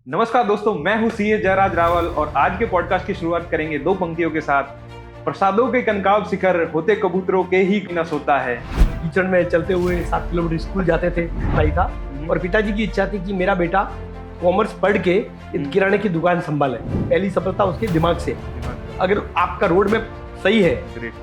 नमस्कार दोस्तों, मैं हूं सीए जयराज रावल और आज के पॉडकास्ट की शुरुआत करेंगे दो पंक्तियों के साथ। प्रसादों के कनकाव शिखर होते कबूतरों के ही न सोता है। कीचड़ में चलते हुए 7 किलोमीटर स्कूल जाते थे भाई था और पिताजी की इच्छा थी कि मेरा बेटा कॉमर्स पढ़ के किराने की दुकान संभाले। पहली सफलता उसके दिमाग से। अगर आपका रोड मैप सही है,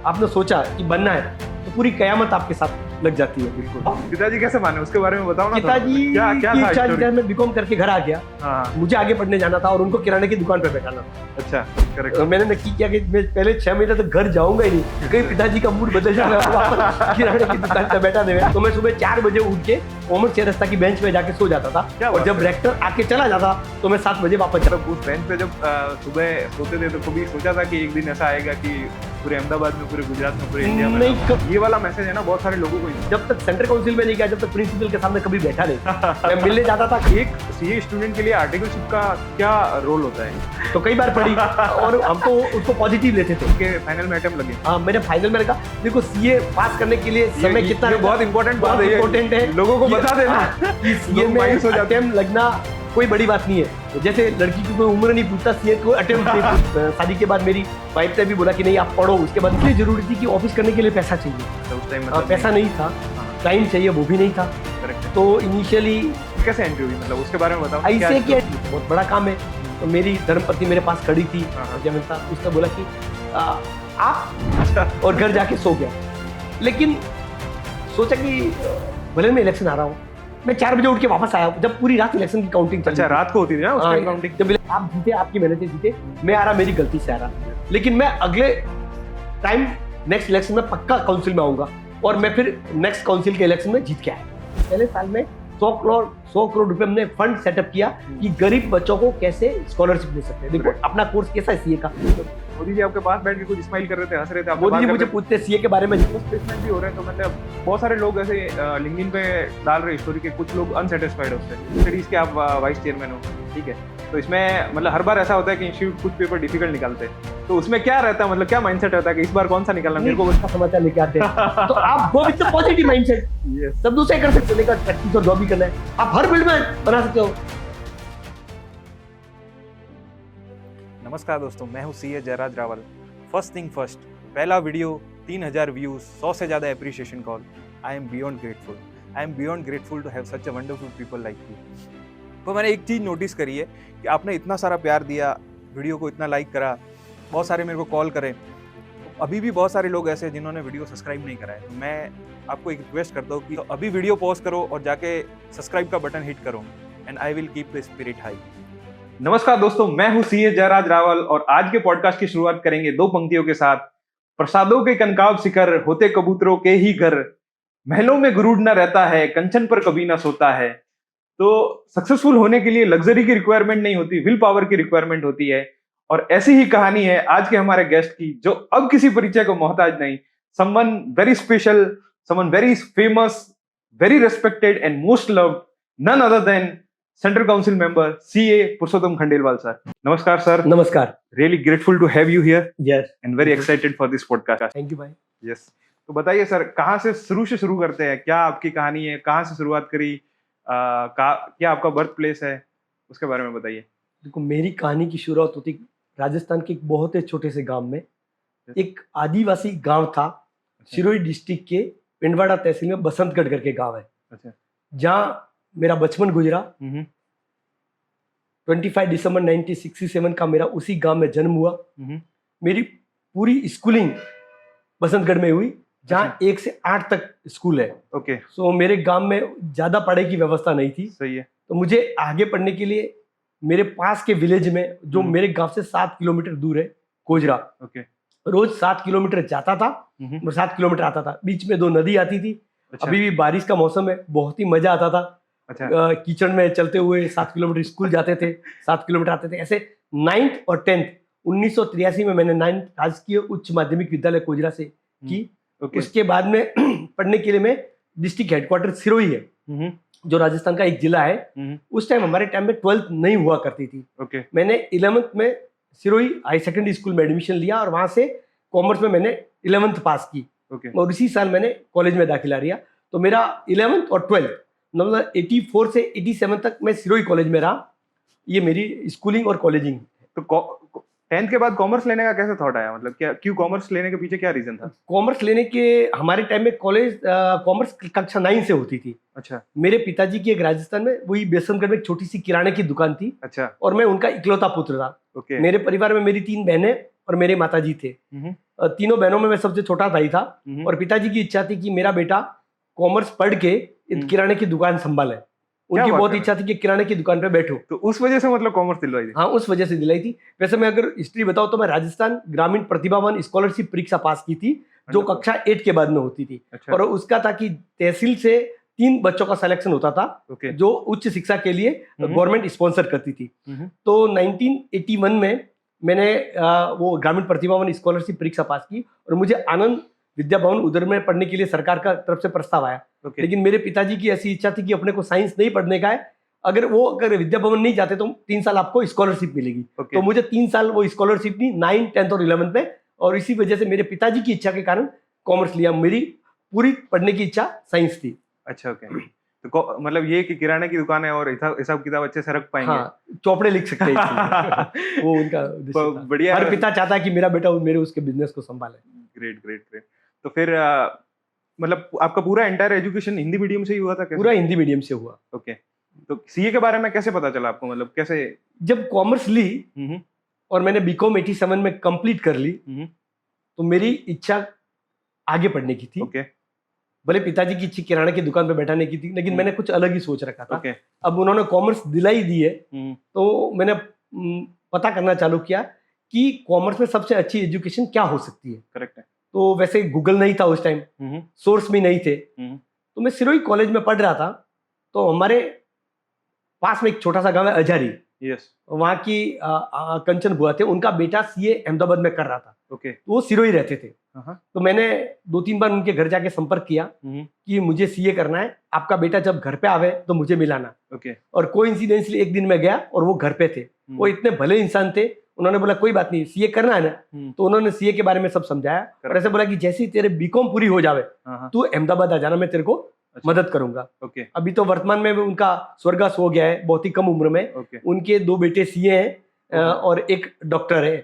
आपने सोचा कि बनना है, तो पूरी कयामत आपके साथ लग जाती है। बिल्कुल। पिताजी कैसे माने, उसके बारे में बताओ ना। पिताजी की इच्छा थी, मैं बीकॉम करके घर आ गया। हाँ। मुझे आगे पढ़ने जाना था और उनको किराने की दुकान पे बैठाना था। अच्छा, करेक्ट। मैंने नक्की किया कि मैं पहले 6 महीने तक घर जाऊंगा ही नहीं, कहीं पिताजी का मूड बदल जाएगा, वापस किराने की दुकान पे बैठा देगा। तो मैं सुबह 4 बजे उठ के कॉमर्स चौरस्ता की बेंच पे जाके सो जाता था और जब रेक्टर आके चला जाता तो मैं 7 बजे वापस जाता। उस बेंच पे जब सुबह सोते थे तो कभी सोचा था कि एक दिन ऐसा आएगा कि पूरे अहमदाबाद में, पूरे गुजरात में, पूरे इंडिया में नहीं। ये वाला मैसेज है ना बहुत सारे लोगों को। जब तक सेंट्रल काउंसिल में नहीं गया, जब तक प्रिंसिपल के सामने कभी बैठा नहीं। मैं मिलने जाता था। एक सीए स्टूडेंट के लिए आर्टिकलशिप का क्या रोल होता है? तो कई बार पढ़ी और हम तो उसको पॉजिटिव लेते थे कि फाइनल में अटेम्प्ट लगे। हाँ, मैंने फाइनल में कहा देखो सीए पास करने के लिए समय कितना ये बहुत इंपॉर्टेंट बात है, इंपॉर्टेंट है, लोगों को बता देना। कि सीए में अटेम्प्ट लगना कोई बड़ी बात नहीं है। जैसे लड़की की कोई उम्र नहीं पूछता, सीए को अटेम्प्ट नहीं पूछता। शादी के बाद मेरी वाइफ ने भी बोला कि नहीं आप पढ़ो। उसके बाद इसलिए जरूरी थी कि ऑफिस करने के लिए पैसा चाहिए। तो उस टाइम पैसा नहीं था, टाइम चाहिए, वो भी नहीं था। तो इनिशियली कैसे एंट्री हुई, मतलब उसके बारे में बताओ। ऐसे कि बहुत बड़ा काम है। तो मेरी धर्मपत्नी मेरे पास खड़ी थी जब था, उसने बोला कि आप, और घर जाके सो गया। लेकिन सोचा कि भले मैं इलेक्शन आ रहा हूँ, मैं 4 बजे उठ के वापस आया जब पूरी रात इलेक्शन की काउंटिंग। अच्छा, रात को होती थी ना उसकी काउंटिंग। जब आप जीते, आपकी मेहनत से जीते, मैं आ रहा, मेरी गलती से आ रहा, लेकिन मैं अगले टाइम नेक्स्ट इलेक्शन में पक्का काउंसिल में आऊंगा और मैं फिर नेक्स्ट काउंसिल के इलेक्शन में जीत के आया। पहले साल में 100 करोड़ रुपए हमने फंड सेटअप किया कि गरीब बच्चों को कैसे स्कॉलरशिप दे सकते हैं। देखो अपना कोर्स कैसा है सीए का। मोदी जी आपके पास बैठ के कुछ स्माइल कर रहे थे, हंस रहे थे। मोदी जी मुझे पूछते सीए के बारे में, प्लेसमेंट भी हो रहे हैं, तो मतलब बहुत सारे लोग ऐसे लिंक्डइन पे डाल रहे स्टोरी के, कुछ लोग अनसेटिस्फाइड होते हैं। स्टडीज के आप वाइस चेयरमैन हो, ठीक है, तो इसमें मतलब हर बार ऐसा होता है कि इंस्टीट्यूट कुछ पेपर डिफिकल्ट निकालते हैं, तो उसमें क्या रहता है, मतलब क्या माइंडसेट रहता है कि इस बार कौन सा निकालना, मेरे को अच्छा समाचार लेके आते हैं। तो आप go with the positive mindset, सब दूसरे कर सकते हो, लेकर प्रैक्टिस और जॉब भी करना है, आप हर फील्ड में बना सकते हो। नमस्कार दोस्तों, मैं हूं CA Jayraj Rawal. First thing first, पहला वीडियो 3000 व्यूज, 100 से ज़्यादा appreciation call. I am beyond grateful. I am beyond grateful to have such a wonderful people like you. तो मैंने एक चीज़ नोटिस करी है कि आपने इतना सारा प्यार दिया, वीडियो को इतना लाइक करा, बहुत सारे मेरे को कॉल करें। अभी भी बहुत सारे लोग ऐसे हैं जिन्होंने वीडियो सब्सक्राइब नहीं करा है। तो मैं आपको एक रिक्वेस्ट करता हूँ कि अभी वीडियो पॉज करो और जाके सब्सक्राइब का बटन हिट करो, and I will keep the spirit high. नमस्कार दोस्तों, मैं हूं सीए जयराज रावल और आज के पॉडकास्ट की शुरुआत करेंगे दो पंक्तियों के साथ। प्रसादों के कनकाव शिखर होते कबूतरों के ही घर, महलों में गुरूर न रहता है, कंचन पर कभी ना सोता है। तो सक्सेसफुल होने के लिए लग्जरी की रिक्वायरमेंट नहीं होती, विल पावर की रिक्वायरमेंट होती है। और ऐसी ही कहानी है आज के हमारे गेस्ट की, जो अब किसी परिचय को मोहताज नहीं। Someone very special, someone very famous, very respected and most loved, none other than central council member CA Purushottam Khandelwal sir. नमस्कार सर। नमस्कार। Really grateful to have you here. Yes, and very excited for this podcast. Thank you भाई। यस, तो बताइए sir, कहाँ से शुरू करते हैं, क्या आपकी कहानी है, कहाँ से शुरुआत करी, क्या आपका बर्थ प्लेस है, उसके बारे में बताइए। देखो, मेरी कहानी की शुरुआत होती राजस्थान के एक बहुत ही छोटे से गांव में। एक आदिवासी गांव था, सिरोही डिस्ट्रिक्ट के पिंडवाड़ा तहसील में बसंतगढ़ करके गांव है। अच्छा। जहाँ मेरा बचपन गुजरा। 25 दिसंबर 1967 का मेरा उसी गांव में जन्म हुआ। मेरी पूरी स्कूलिंग बसंतगढ़ में हुई, जहाँ 1 से 8 तक स्कूल है। ओके। सो मेरे गांव में ज्यादा पढ़ाई की व्यवस्था नहीं थी। सही है। तो मुझे आगे पढ़ने के लिए मेरे पास के विलेज में, जो मेरे गांव से 7 किलोमीटर दूर है, कोजरा, ओके, रोज 7 किलोमीटर जाता था और 7 किलोमीटर आता था। बीच में 2 नदी आती थी। अच्छा। अभी भी बारिश का मौसम है, बहुत ही मजा आता था। अच्छा। कीचड़ में चलते हुए 7 किलोमीटर स्कूल जाते थे, 7 किलोमीटर आते थे। ऐसे 9th और 10th 1983 में मैंने 9th राजकीय उच्च माध्यमिक विद्यालय कोजरा से की। उसके बाद में पढ़ने के लिए मैं डिस्ट्रिक्ट हेडक्वार्टर सिरोही है, जो राजस्थान का एक जिला है। उस टाइम हमारे टाइम में 12th नहीं हुआ करती थी। ओके। मैंने 11th में सिरोही हाई सेकेंडरी स्कूल में एडमिशन लिया और वहां से कॉमर्स में मैंने 11th पास की। और इसी साल मैंने कॉलेज में दाखिला लिया। तो मेरा 11th और 12th मतलब 84 से 87 तक मैं सिरोही कॉलेज में रहा। ये मेरी स्कूलिंग और कॉलेजिंग। तो 10th के बाद कॉमर्स लेने का कैसे थॉट आया, मतलब क्या, क्यों कॉमर्स लेने के पीछे क्या रीजन था? कॉमर्स लेने के हमारे टाइम में कॉलेज कॉमर्स कक्षा 9 से होती थी। अच्छा मेरे पिताजी की एक राजस्थान में वही बेसनगढ़ में एक छोटी सी किराने की दुकान थी अच्छा। और मैं उनका इकलौता पुत्र था। ओके। मेरे परिवार में मेरी 3 बहनें और मेरे माताजी थे। तीनों बहनों में मैं सबसे छोटा भाई था और पिताजी की इच्छा थी कि मेरा बेटा कॉमर्स पढ़ के एक किराने की दुकान संभाले। उनकी बहुत इच्छा थी कि किराने की दुकान पे बैठो, तो उस वजह से मतलब कॉमर्स दिलवाई थी? हाँ, उस वजह से दिलाई थी। वैसे मैं अगर हिस्ट्री बताऊं तो मैं राजस्थान ग्रामीण प्रतिभावान स्कॉलरशिप परीक्षा पास की थी, जो कक्षा 8 के बाद में होती थी। अच्छा। और उसका था कि तहसील से 3 बच्चों का सिलेक्शन होता था, ओके। जो उच्च शिक्षा के लिए गवर्नमेंट स्पॉन्सर करती थी। तो 1981 में मैंने वो ग्रामीण प्रतिभावान स्कॉलरशिप परीक्षा पास की और मुझे आनंद विद्या भवन उधर में पढ़ने के लिए सरकार का तरफ से प्रस्ताव आया। लेकिन मेरे पिताजी की ऐसी इच्छा थी कि अपने को साइंस नहीं पढ़ने का है, अगर विद्या भवन नहीं जाते तो 3 साल आपको स्कॉलरशिप मिलेगी। तो मुझे 3 साल वो स्कॉलरशिप दी 9, 10th और 11th में, और इसी वजह से मेरे पिताजी की इच्छा के कारण कॉमर्स लिया। मेरी पूरी पढ़ने की इच्छा साइंस थी। अच्छा ओके। तो मतलब ये कि किराने की दुकान है और हिसाब किताब अच्छे से रख पाएंगे। हाँ, चौपड़े लिख सकते हैं वो उनका बढ़िया। हर पिता चाहता है कि मेरा बेटा मेरे उसके बिजनेस को संभाले। Great great great. तो फिर मतलब आपका पूरा एंटायर एजुकेशन हिंदी मीडियम से ही हुआ था? कैसे? पूरा हिंदी मीडियम से हुआ। ओके। तो सीए के बारे में कैसे पता चला आपको, मतलब कैसे? जब कॉमर्स ली और मैंने बीकॉम 87 में कंप्लीट कर ली, तो मेरी इच्छा आगे पढ़ने की थी। ओके। भले पिताजी की इच्छा किराने की दुकान पे बैठाने की थी, लेकिन मैंने कुछ अलग ही सोच रखा था। ओके। अब उन्होंने कॉमर्स दिलाई दी है, तो मैंने पता करना चालू किया कि कॉमर्स में सबसे अच्छी एजुकेशन क्या हो सकती है। करेक्ट है। तो वैसे गूगल नहीं था उस टाइम, सोर्स भी नहीं थे, तो मैं सिरोही कॉलेज में पढ़ रहा था। तो हमारे पास में एक छोटा सा गांव है अजारी, यस, वहाँ की कंचन बुआ थे, उनका बेटा सीए अहमदाबाद में कर रहा था। ओके। तो वो सिरोही रहते थे। तो मैंने 2-3 बार उनके घर जाके संपर्क किया कि मुझे सीए करना है, आपका बेटा जब घर पे आवे तो मुझे मिलाना। ओके। और कोइंसिडेंटली एक दिन मैं गया और वो घर पे थे। वो इतने भले इंसान थे, उन्होंने बोला कोई बात नहीं, सीए करना है ना। तो उन्होंने सीए के बारे में सब समझाया और ऐसे बोला कि जैसे ही तेरे बीकॉम पूरी हो जावे तू अहमदाबाद आ जाना, मैं तेरे को मदद करूंगा। ओके। अभी तो वर्तमान में उनका स्वर्गवास हो गया है, बहुत ही कम उम्र में। उनके 2 बेटे सीए हैं और एक डॉक्टर है।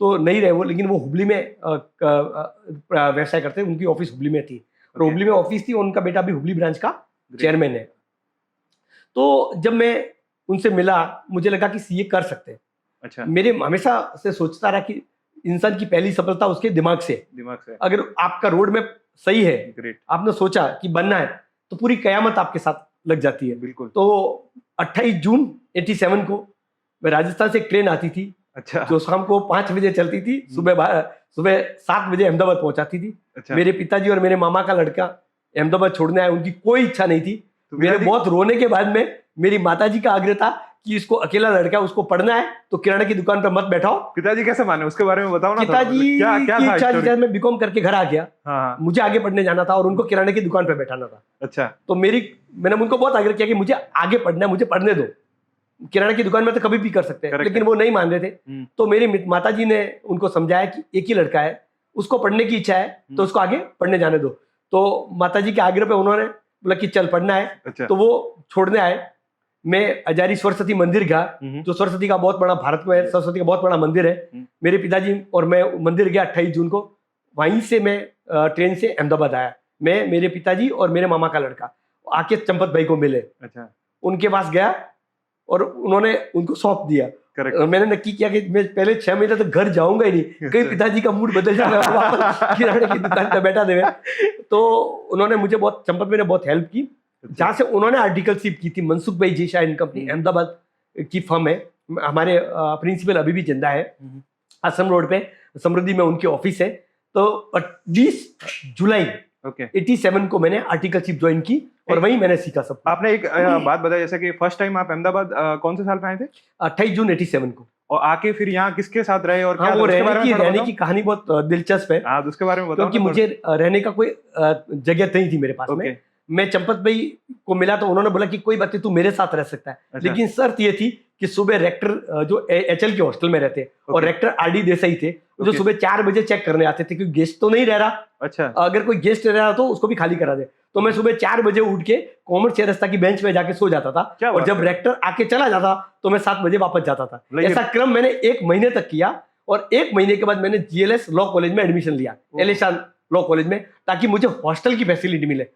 तो नहीं रहे वो, लेकिन वो हुबली में व्यवसाय करते हैं, उनकी ऑफिस हुबली में थी और हुबली में ऑफिस थी, और उनका बेटा भी हुबली ब्रांच का चेयरमैन है। तो जब मैं उनसे मिला, मुझे लगा कि सीए कर सकते हैं। अच्छा। मेरे हमेशा से सोचता रहा कि इंसान की पहली सफलता उसके दिमाग से। अगर आपका रोड मैप सही है, आपने सोचा कि बनना है, तो पूरी कयामत आपके साथ लग जाती है। बिल्कुल। तो 28 जून 87 को मैं राजस्थान से एक ट्रेन आती थी। अच्छा। जो शाम को 5 बजे चलती थी, सुबह 7 बजे अहमदाबाद पहुंचाती थी। अच्छा। मेरे पिताजी और मेरे मामा का लड़का अहमदाबाद छोड़ने आए, उनकी कोई इच्छा नहीं थी। तो मेरे बहुत रोने के बाद में मेरी माताजी का आग्रह था कि इसको अकेला लड़का, उसको पढ़ना है तो किराने की दुकान पे मत बैठाओ। पिताजी कैसे माने, उसके बारे में बताओ ना। पिताजी की इच्छा थी, मैं बीकॉम करके घर आ गया। हाँ। मुझे आगे पढ़ने जाना था और उनको किराने की दुकान पे बैठाना था। अच्छा। तो मैंने उनको बहुत आग्रह किया कि मुझे आगे पढ़ना है, मुझे पढ़ने दो, किराने की दुकान में तो कभी भी कर सकते हैं, लेकिन वो नहीं मान रहे थे। तो मेरी माताजी ने उनको समझाया कि एक ही लड़का है, उसको पढ़ने की इच्छा है तो उसको आगे पढ़ने जाने दो। तो माताजी के आग्रह पे उन्होंने बोला कि चल पढ़ना है। अच्छा। तो वो छोड़ने आए। मैं अजारी सरस्वती मंदिर गया, जो सरस्वती का बहुत बड़ा, भारत में सरस्वती का बहुत बड़ा मंदिर है। मेरे पिताजी और मैं मंदिर गया 28 जून को। वहीं से मैं ट्रेन से अहमदाबाद आया, मैं, मेरे पिताजी और मेरे मामा का लड़का आके चंपत भाई को मिले। अच्छा। उनके पास गया और उन्होंने उनको सौंप दिया। मैंने नक्की किया कि मैं पहले 6 महीने तक घर जाऊंगा ही नहीं, कहीं पिताजी का मूड बदल जाए, किराने की दुकान पे बैठा देवे। तो उन्होंने मुझे बहुत, चंपत में बहुत हेल्प की, जहाँ से उन्होंने आर्टिकलशिप की थी। मनसुख भाई जी शायद कंपनी अहमदाबाद की फर्म है, हमारे प्रिंसिपल अभी भी जिंदा है, असम रोड पे समृद्धि में उनकी ऑफिस है। तो 20 जुलाई 87 को मैंने आर्टिकलशिप ज्वाइन की और वहीं मैंने सीखा सब। आपने एक बात बताई, जैसे कि फर्स्ट टाइम आप अहमदाबाद कौन से साल पे आए थे? 28 जून 87 को। और आके फिर यहाँ किसके साथ रहे और क्या? वो रहने की कहानी बहुत दिलचस्प है। उसके बारे में बताओ। क्योंकि मुझे रहने का कोई जगह नहीं थी मेरे पास में। मैं चंपत भाई को मिला तो उन्होंने बोला कि कोई बात नहीं, तू मेरे साथ रह सकता है। अच्छा। लेकिन शर्त ये थी कि सुबह रेक्टर जो एचएल के हॉस्टल में रहते और ओके। रेक्टर आरडी देसाई थे, जो ओके। सुबह 4 बजे चेक करने आते थे, क्योंकि गेस्ट तो नहीं रह रहा, अच्छा। अगर कोई गेस्ट रह रहा तो उसको भी खाली करा दे। तो मैं सुबह 4 बजे उठ के कॉमर्स चेरस्ता की बेंच पे जाके सो जाता था, क्या और बात जब है। रेक्टर आके चला जाता तो मैं 7 बजे वापस जाता था। मतलब ये- ऐसा क्रम मैंने 1 महीने तक किया, और 1 महीने के बाद मैंने जीएलएस लॉ कॉलेज में एडमिशन लिया, ओह। एलिशान लॉ कॉलेज में, ताकि मुझे हॉस्टल की फैसिलिटी मिले,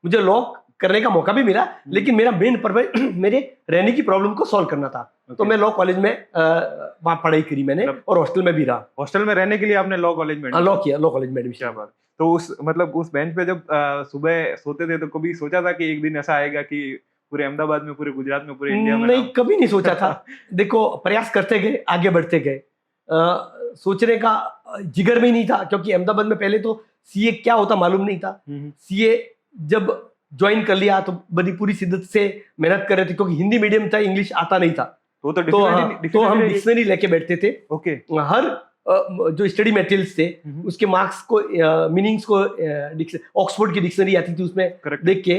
मुझे लॉ करने का मौका भी मिला, लेकिन मेरा मेन पर्पज मेरे रहने की प्रॉब्लम को सॉल्व करना था। तो ओके। मैं लॉ कॉलेज में वहाँ पढ़ाई करी मैंने, मतलब- और हॉस्टल में भी रहा। हॉस्टल में रहने के लिए आपने लॉ कॉलेज में लॉ किया, लॉ कॉलेज में क्या एडमिशन। बात। तो उस मतलब उस बेंच पे जब सुबह सोते थे तो कभी सोचा था कि एक दिन ऐसा आएगा कि पूरे अहमदाबाद में, पूरे गुजरात में, पूरे इंडिया में नहीं, नाम- कभी नहीं सोचा था। देखो, प्रयास करते गए, आगे बढ़ते गए, सोचने का जिगर में ही नहीं था, क्योंकि अहमदाबाद में पहले तो सीए क्या होता मालूम नहीं था। सीए जब ज्वाइन कर लिया तो बड़ी पूरी शिद्दत से मेहनत कर रहे थे, क्योंकि हिंदी मीडियम था, इंग्लिश आता नहीं था। तो तो difficulty हम रही- डिक्शनरी लेके बैठते थे। ओके। हर जो स्टडी मटेरियल्स थे उसके मार्क्स को, मीनिंग्स को, ऑक्सफोर्ड की डिक्शनरी आती थी, उसमें करेक्ट। देख के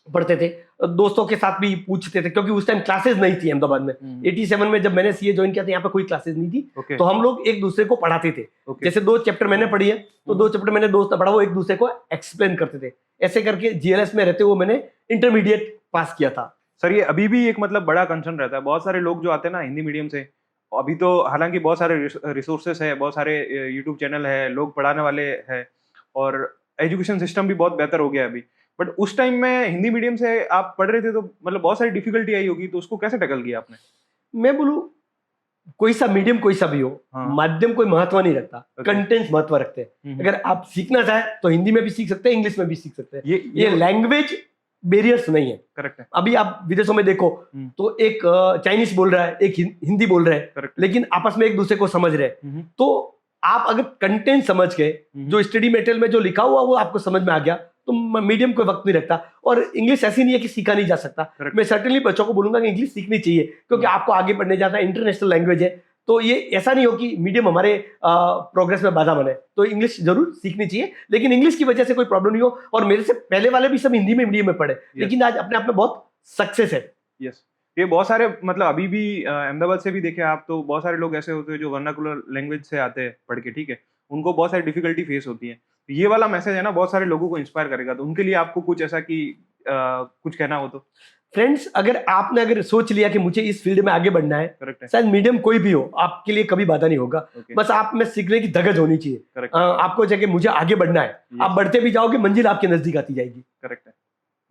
पढ़ते थे। दोस्तों के साथ भी पूछते थे, क्योंकि उस टाइम क्लासेस नहीं थी अहमदाबाद में। 87 में जब मैंने सीए ज्वाइन किया था, यहाँ पे कोई क्लासेस नहीं थी, ओके। तो हम लोग एक दूसरे को पढ़ाते थे। ओके। जैसे 2 चैप्टर मैंने पढ़ी है, तो 2 चैप्टर मैंने दोस्त ने पढ़ा, वो एक दूसरे को एक्सप्लेन करते थे। ऐसे करके जीएलएस में रहते हुए मैंने इंटरमीडिएट पास किया था। सर, ये अभी भी एक मतलब बड़ा कंसर्न रहता है, बहुत सारे लोग जो आते हैं ना हिंदी मीडियम से, अभी तो हालांकि बहुत सारे रिसोर्सेस है, बहुत सारे यूट्यूब चैनल है, लोग पढ़ाने वाले हैं, और एजुकेशन सिस्टम भी बहुत बेहतर हो गया है अभी। बट उस टाइम में हिंदी मीडियम से आप पढ़ रहे थे तो मतलब बहुत सारी डिफिकल्टी आई होगी, तो उसको कैसे टैकल किया आपने? मैं बोलूं, कोई सा मीडियम कोई सा भी हो, हाँ। माध्यम कोई महत्व नहीं रखता, Okay. कंटेंट महत्व रखते हैं। अगर आप सीखना चाहें तो हिंदी में भी सीख सकते हैं, इंग्लिश में भी सीख सकते हैं। ये लैंग्वेज बैरियर्स नहीं है। करेक्ट है। अभी आप विदेशों में देखो तो एक चाइनीज बोल रहा है, एक हिंदी बोल रहा है, करेक्ट। लेकिन आपस में एक दूसरे को समझ रहे हैं। तो आप अगर कंटेंट समझ गए, जो स्टडी मटेरियल में जो लिखा हुआ वो आपको समझ में आ गया, तो मीडियम कोई वक्त नहीं रखता। और इंग्लिश ऐसी नहीं है कि सीखा नहीं जा सकता। Correct. मैं सर्टेनली बच्चों को बोलूंगा कि इंग्लिश सीखनी चाहिए, क्योंकि आपको आगे बढ़ने जाता है, इंटरनेशनल लैंग्वेज है। तो ये ऐसा नहीं हो कि मीडियम हमारे प्रोग्रेस में बाधा बने, तो इंग्लिश जरूर सीखनी चाहिए, लेकिन इंग्लिश की वजह से कोई प्रॉब्लम नहीं हो। और मेरे से पहले वाले भी सब हिंदी में मीडियम में पढ़े, लेकिन आज अपने आप में बहुत सक्सेस है। यस, ये बहुत सारे मतलब अभी भी अहमदाबाद से भी देखे आप तो बहुत सारे लोग ऐसे होते हैं जो वर्नाकुलर लैंग्वेज से आते हैं पढ़ के, ठीक है, उनको बहुत सारी डिफिकल्टी फेस होती है। तो ये वाला मैसेज है ना, बहुत सारे लोगों को इंस्पायर करेगा। तो उनके लिए आपको कुछ ऐसा कि कुछ कहना हो तो? फ्रेंड्स, अगर सोच लिया कि मुझे इस फील्ड में आगे बढ़ना है, करेक्ट है। शायद मीडियम कोई भी हो, आपके लिए कभी बाधा नहीं होगा। Okay. बस आप में सीखने की धगज होनी चाहिए। करेक्ट। आपको जगह मुझे आगे बढ़ना है, आप बढ़ते भी जाओगे, मंजिल आपके नजदीक आती जाएगी। करेक्ट है।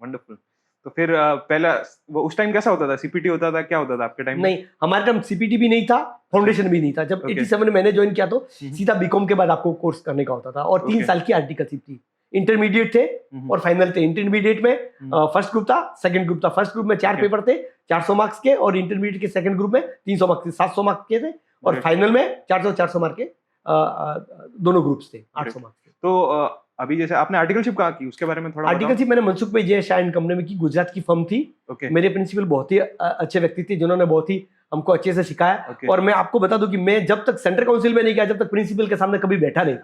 वंडरफुल। तो फिर पहला वो उस टाइम कैसा होता था? सीपीटी होता था, क्या होता था आपके टाइम में? नहीं, हमारे टाइम सीपीटी भी नहीं था, फाउंडेशन भी नहीं था। जब Okay. 87 में मैंने ज्वाइन किया तो सीधा बीकॉम के बाद आपको कोर्स करने का होता था, और 3 Okay. साल की आर्टिकलशिप थी। इंटरमीडिएट थे और फाइनल थे। इंटरमीडिएट में फर्स्ट ग्रुप था, सेकंड ग्रुप था। फर्स्ट ग्रुप में 4 Okay. पेपर थे 400 मार्क्स के, और इंटरमीडिएट के सेकंड ग्रुप में 300 मार्क्स के, 700 मार्क्स के थे, और Great. फाइनल में 400 मार्क्स के दोनों ग्रुप्स थे, 800 मार्क्स के। तो अभी जैसे आपने आर्टिकलशिप कहाँ की, उसके बारे में थोड़ा आर्टिकलशिप मैंने मनसुख भाई जय शाह एंड कंपनी में की, गुजरात की फर्म थी। ओके। मेरे प्रिंसिपल बहुत ही अच्छे व्यक्ति थे, जिन्होंने बहुत ही हमको अच्छे से सिखाया। Okay. और मैं आपको बता दूं कि मैं जब तक सेंट्रल काउंसिल में नहीं गया, जब तक प्रिंसिपल के सामने कभी बैठा नहीं।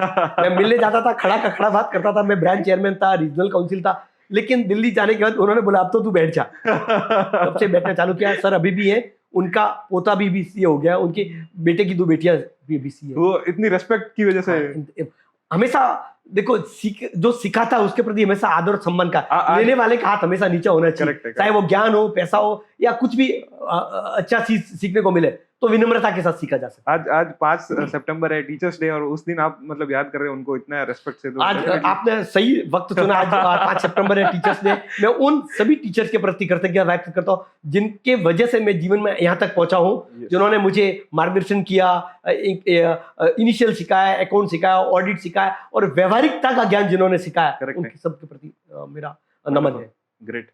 मैं मिलने जाता था, खड़ा का खड़ा बात करता था। मैं ब्रांच चेयरमैन था, रीजनल काउंसिल था, लेकिन दिल्ली जाने के बाद उन्होंने बोला अब तो तू बैठ जा। तब से बैठना चालू किया। सर अभी भी है, उनका पोता भी बीसीए हो गया, उनके बेटे की 2 बेटियां भी बीसीए। वो इतनी रेस्पेक्ट की वजह से हमेशा देखो, जो सिखाता है उसके प्रति हमेशा आदर और सम्मान का, लेने वाले का हाथ हमेशा नीचे होना चाहिए। चाहे वो ज्ञान हो, पैसा हो, या कुछ भी अच्छा चीज सीखने को मिले, तो विनम्रता के साथ सीखा जा सकता है। आज 5 सितंबर है, टीचर्स डे, और उस दिन आप मतलब याद कर रहे हो उनको इतना रेस्पेक्ट से। तो आज आपने सही वक्त चुना। आज 5 सितंबर है, टीचर्स डे। मैं उन सभी टीचर्स के प्रति कृतज्ञता व्यक्त करता हूँ, जिनके वजह से मैं जीवन में यहाँ तक पहुंचा हूँ, जिन्होंने मुझे मार्गदर्शन किया, इनिशियल सिखाया, अकाउंट सिखाया, ऑडिट सिखाया, और व्यवहारिकता का ज्ञान जिन्होंने सिखाया, उनके सबके प्रति मेरा नमन है। ग्रेट।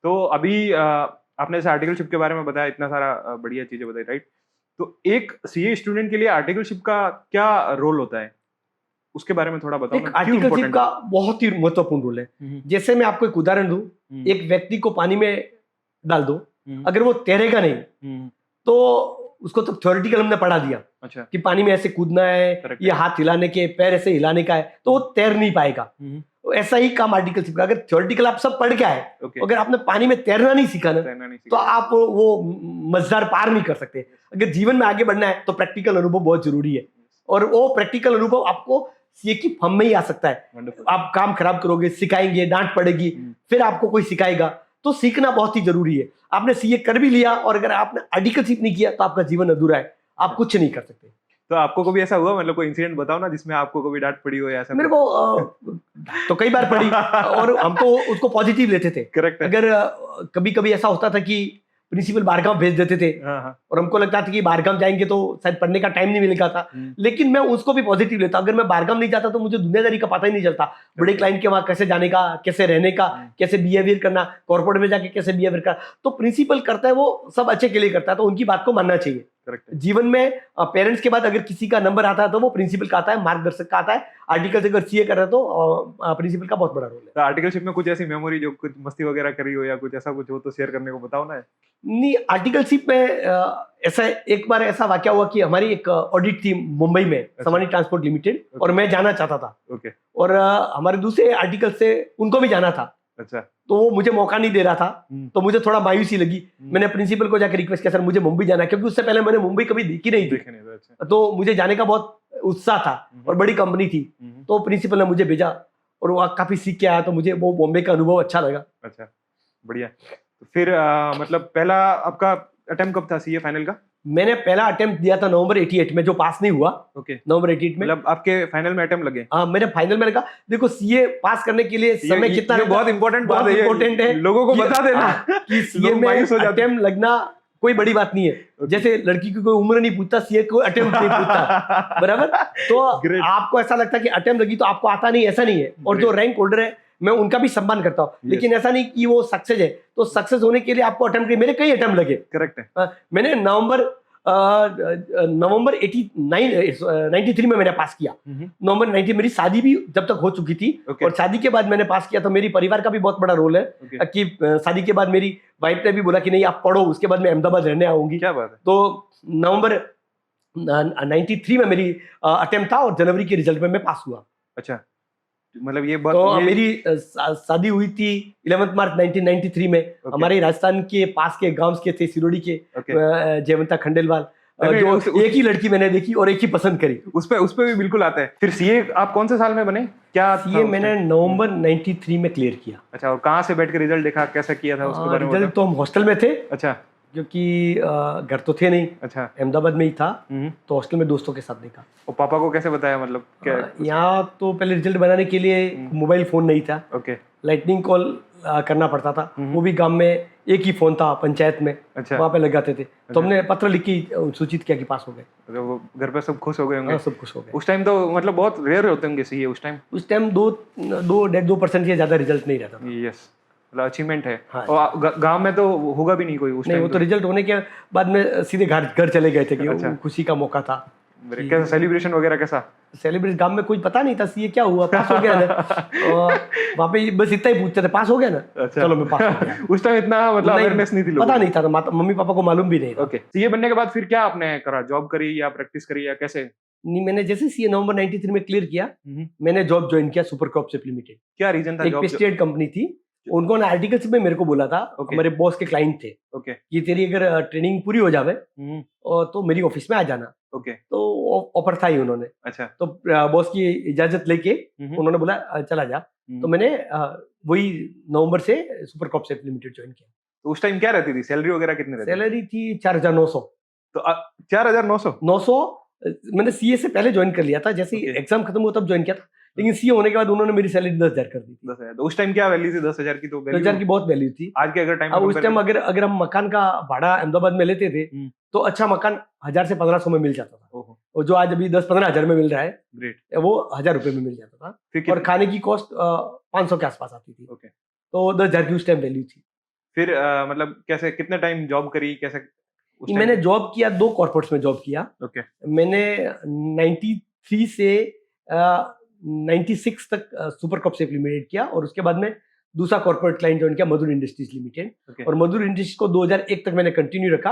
तो अभी आपने जैसे आर्टिकलशिप के बारे में बताया, इतना सारा बढ़िया चीजें बताई, राइट? तो एक सीए स्टूडेंट के लिए आर्टिकलशिप का क्या रोल होता है, उसके बारे में थोड़ा बताओ। आर्टिकलशिप का बहुत ही महत्वपूर्ण रोल है। जैसे मैं आपको एक उदाहरण दूं, एक व्यक्ति को पानी में डाल दो, अगर वो तैरेगा नहीं तो उसको तो थ्योरेटिकल हमने पढ़ा दिया। अच्छा। कि पानी में ऐसे कूदना है, ये हाथ हिलाने के, पैर ऐसे हिलाने का है, तो वो तैर नहीं पाएगा। ऐसा ही काम आर्टिकलशिप का, अगर थ्योरेटिकल आप सब पढ़ के आए, ओके, अगर आपने पानी में तैरना नहीं सीखा ना, तैरना नहीं तो सीखा। आप वो मझधार पार नहीं कर सकते। अगर जीवन में आगे बढ़ना है तो प्रैक्टिकल अनुभव बहुत जरूरी है, और वो प्रैक्टिकल अनुभव आपको सीए की फॉर्म में ही आ सकता है। वंडरफुल। आप काम खराब करोगे, सिखाएंगे, डांट पड़ेगी, फिर आपको कोई सिखाएगा, तो सीखना बहुत ही जरूरी है। आपने सीए कर भी लिया और अगर आपने आर्टिकलशिप नहीं किया तो आपका जीवन अधूरा है, आप कुछ नहीं कर सकते। तो आपको कभी ऐसा हुआ, मतलब कोई इंसिडेंट बताओ ना जिसमें आपको कभी डांट पड़ी हो या ऐसा? मेरे को तो कई बार पड़ी, और हम तो उसको पॉजिटिव लेते थे। करेक्ट है। अगर कभी कभी ऐसा होता था कि प्रिंसिपल बाहरगाम भेज देते थे, हाँ, हाँ। और हमको लगता था कि बाहरगाम जाएंगे तो शायद पढ़ने का टाइम नहीं मिलेगा था, लेकिन मैं उसको भी पॉजिटिव लेता। अगर मैं बाहरगाम नहीं जाता तो मुझे दुनियादारी का पता ही नहीं चलता, बड़े क्लाइंट के वहां कैसे जाने का, कैसे रहने का, कैसे बिहेवियर करना, कॉर्पोरेट में जाके कैसे बिहेवियर करना। तो प्रिंसिपल करता है वो सब अच्छे के लिए करता है, तो उनकी बात को मानना चाहिए। करेक्ट है। जीवन में पेरेंट्स के बाद अगर किसी का नंबर आता है तो वो प्रिंसिपल का आता है, मार्गदर्शक का आता है। आर्टिकल से अगर सीए कर रहे हो तो प्रिंसिपल का बहुत बड़ा रोल है। तो आर्टिकलशिप में कुछ ऐसी मेमोरी जो कुछ मस्ती वगैरह करी हो या कुछ ऐसा कुछ हो तो शेयर करने को बताओ ना। नहीं, आर्टिकलशिप में ऐसा एक बार ऐसा वाकया हुआ कि हमारी एक ऑडिट थी मुंबई में, समानी ट्रांसपोर्ट लिमिटेड, और मैं जाना चाहता था। ओके। और हमारे दूसरे आर्टिकल से उनको भी जाना था, अच्छा। तो वो मुझे मौका नहीं दे रहा था, तो मुझे थोड़ा मायूसी लगी। मैंने प्रिंसिपल को जाकर रिक्वेस्ट किया, सर मुझे मुंबई जाना है, क्योंकि उससे पहले मैंने मुंबई कभी देखी नहीं थी, अच्छा। तो मुझे जाने का बहुत उत्साह था, और बड़ी कंपनी थी। तो प्रिंसिपल ने मुझे भेजा और वो काफी सीख के आया, तो मुझे वो बॉम्बे का अनुभव अच्छा लगा। अच्छा, बढ़िया। तो फिर मतलब पहला आपका अटेम्प्ट कब था सीए फाइनल का? मैंने पहला अटेम्प्ट दिया था नवंबर 88 में, जो पास नहीं हुआ। ओके। नवंबर 88 में, मतलब आपके फाइनल में अटेम्प्ट लगे? हाँ, मेरे फाइनल में लगा। देखो, सीए पास करने के लिए समय कितना ये बहुत इंपॉर्टेंट बात है, इंपॉर्टेंट है, लोगों को बता देना कि सीए में अटेम्प्ट लगना कोई बड़ी बात नहीं है। जैसे लड़की की कोई उम्र नहीं पूछता, सीए को अटेम्प्ट नहीं पूछता, बराबर। तो आपको ऐसा लगता है कि अटेम्प्ट लगी तो आपको आता नहीं, ऐसा नहीं है। और जो रैंक होल्डर है मैं उनका भी सम्मान करता हूँ, लेकिन ऐसा नहीं कि वो सक्सेस है तो सक्सेस होने के लिए आपको अटेम्प्ट, मेरे कई अटेम्प्ट लगे। करेक्ट है। मैंने नवंबर 93 में मैंने पास किया। नवंबर 90 मेरी शादी भी जब तक हो चुकी थी, और शादी के बाद मैंने पास किया। तो मेरी परिवार का भी बहुत बड़ा रोल है कि शादी के बाद मेरी वाइफ ने भी बोला कि नहीं आप पढ़ो, उसके बाद मैं अहमदाबाद रहने आऊंगी। क्या बात है। तो नवंबर 93 में मेरी अटेम्प्ट था, और जनवरी के रिजल्ट में मैं पास हुआ। अच्छा, मतलब ये बात तो मेरी शादी हुई थी 11 मार्च 1993 में। हमारे राजस्थान के पास के गांव के थे, सिरोड़ी के जयवंता खंडेलवाल, जो एक ही लड़की मैंने देखी और एक ही पसंद करी। उस पे भी बिल्कुल आता है। फिर सीए आप कौन से साल में बने? क्या सीए मैंने नवंबर 93 में क्लियर किया। अच्छा, और कहाँ से बैठ के रिजल्ट देखा, कैसा किया था उसके बारे में? रिजल्ट तो हम हॉस्टल में थे। अच्छा। क्योंकि घर तो थे नहीं। अच्छा। अहमदाबाद में ही था, तो हॉस्टल में दोस्तों के साथ देखा। और पापा को कैसे बताया, मतलब क्या? यहाँ तो पहले रिजल्ट बनाने के लिए मोबाइल फोन नहीं था। ओके। लाइटनिंग कॉल करना पड़ता था, वो भी गांव में एक ही फोन था पंचायत में। अच्छा। वहाँ पे लगाते थे। तो हमने पत्र लिख के सूचित किया कि पास हो गए। तो घर पे सब खुश हो गए होंगे? सब खुश हो गए। उस टाइम तो मतलब बहुत रेयर होते होंगे सीए उस टाइम? उस टाइम 2% से ज्यादा रिजल्ट नहीं रहता था। यस, मतलब अचीवमेंट है। हाँ। और गांव में तो होगा भी नहीं कोई उस टाइम? नहीं, वो तो रिजल्ट होने के बाद में सीधे घर चले गए थे कि अच्छा। खुशी का मौका था। कैसा सेलिब्रेशन वगैरह कैसा? सेलिब्रेशन गांव में कोई पता नहीं था सीए क्या हुआ, पास हो गया ना। वहाँ पे बस इतना ही पूछते थे, पास हो गया ना। अच्छा। चलो मैं पास हो गया। उस टाइम इतना मतलब अवेयरनेस नहीं थी, पता नहीं था, मम्मी पापा को मालूम भी नहीं था। ओके। सीए बनने के बाद फिर क्या आपने करा? जॉब करी या प्रैक्टिस करी या कैसे? नहीं, मैंने जैसे सीए नवंबर 93 में क्लियर किया, मैंने जॉब ज्वाइन किया सुपर क्रॉप्स लिमिटेड। क्या रीजन था? एक पेस्टिसाइड कंपनी थी, उन्होंने आर्टिकल्स में मेरे को बोला था। हमारे बॉस के क्लाइंट थे कि तेरी अगर ट्रेनिंग पूरी हो जावे तो मेरी ऑफिस में आ जाना। तो ऑफर था ही उन्होंने। अच्छा। तो बॉस की इजाजत लेके उन्होंने बोला चला जा। तो मैंने वही नवंबर से सुपर क्रॉप्स लिमिटेड ज्वाइन किया। तो उस टाइम क्या रहती थी सैलरी वगैरह, कितनी रहती? सैलरी थी 4900। तो 4900 मैंने सीए से पहले ज्वाइन कर लिया था, जैसे एग्जाम खत्म हुआ तब ज्वाइन किया था, लेकिन सीए होने के बाद उन्होंने मेरी सैलरी 10,000 कर दी थी। 10,000? तो उस टाइम क्या वैल्यू थी 10,000 की? तो 10,000 की बहुत वैल्यू थी आज के अगर टाइम उस टाइम। अगर हम मकान का भाड़ा अहमदाबाद में लेते थे तो अच्छा मकान 1000 से 1500 में मिल जाता था, और जो आज अभी 10-15 हजार में मिल रहा है, ग्रेट, वो 1000 रुपए में मिल जाता था। और खाने की कॉस्ट 500 के आसपास आती थी। तो 10,000 की उस टाइम वैल्यू थी। फिर मतलब कैसे, कितने टाइम जॉब करी, कैसे? मैंने जॉब किया, 2 कॉर्पोरेट्स में जॉब किया। मैंने 93 से 96 तक सुपर क्रॉप्स लिमिटेड किया, और उसके बाद में दूसरा कॉर्पोरेट क्लाइंट ज्वाइन किया, मधुर इंडस्ट्रीज लिमिटेड। और मधुर इंडस्ट्रीज को 2001 तक मैंने कंटिन्यू रखा,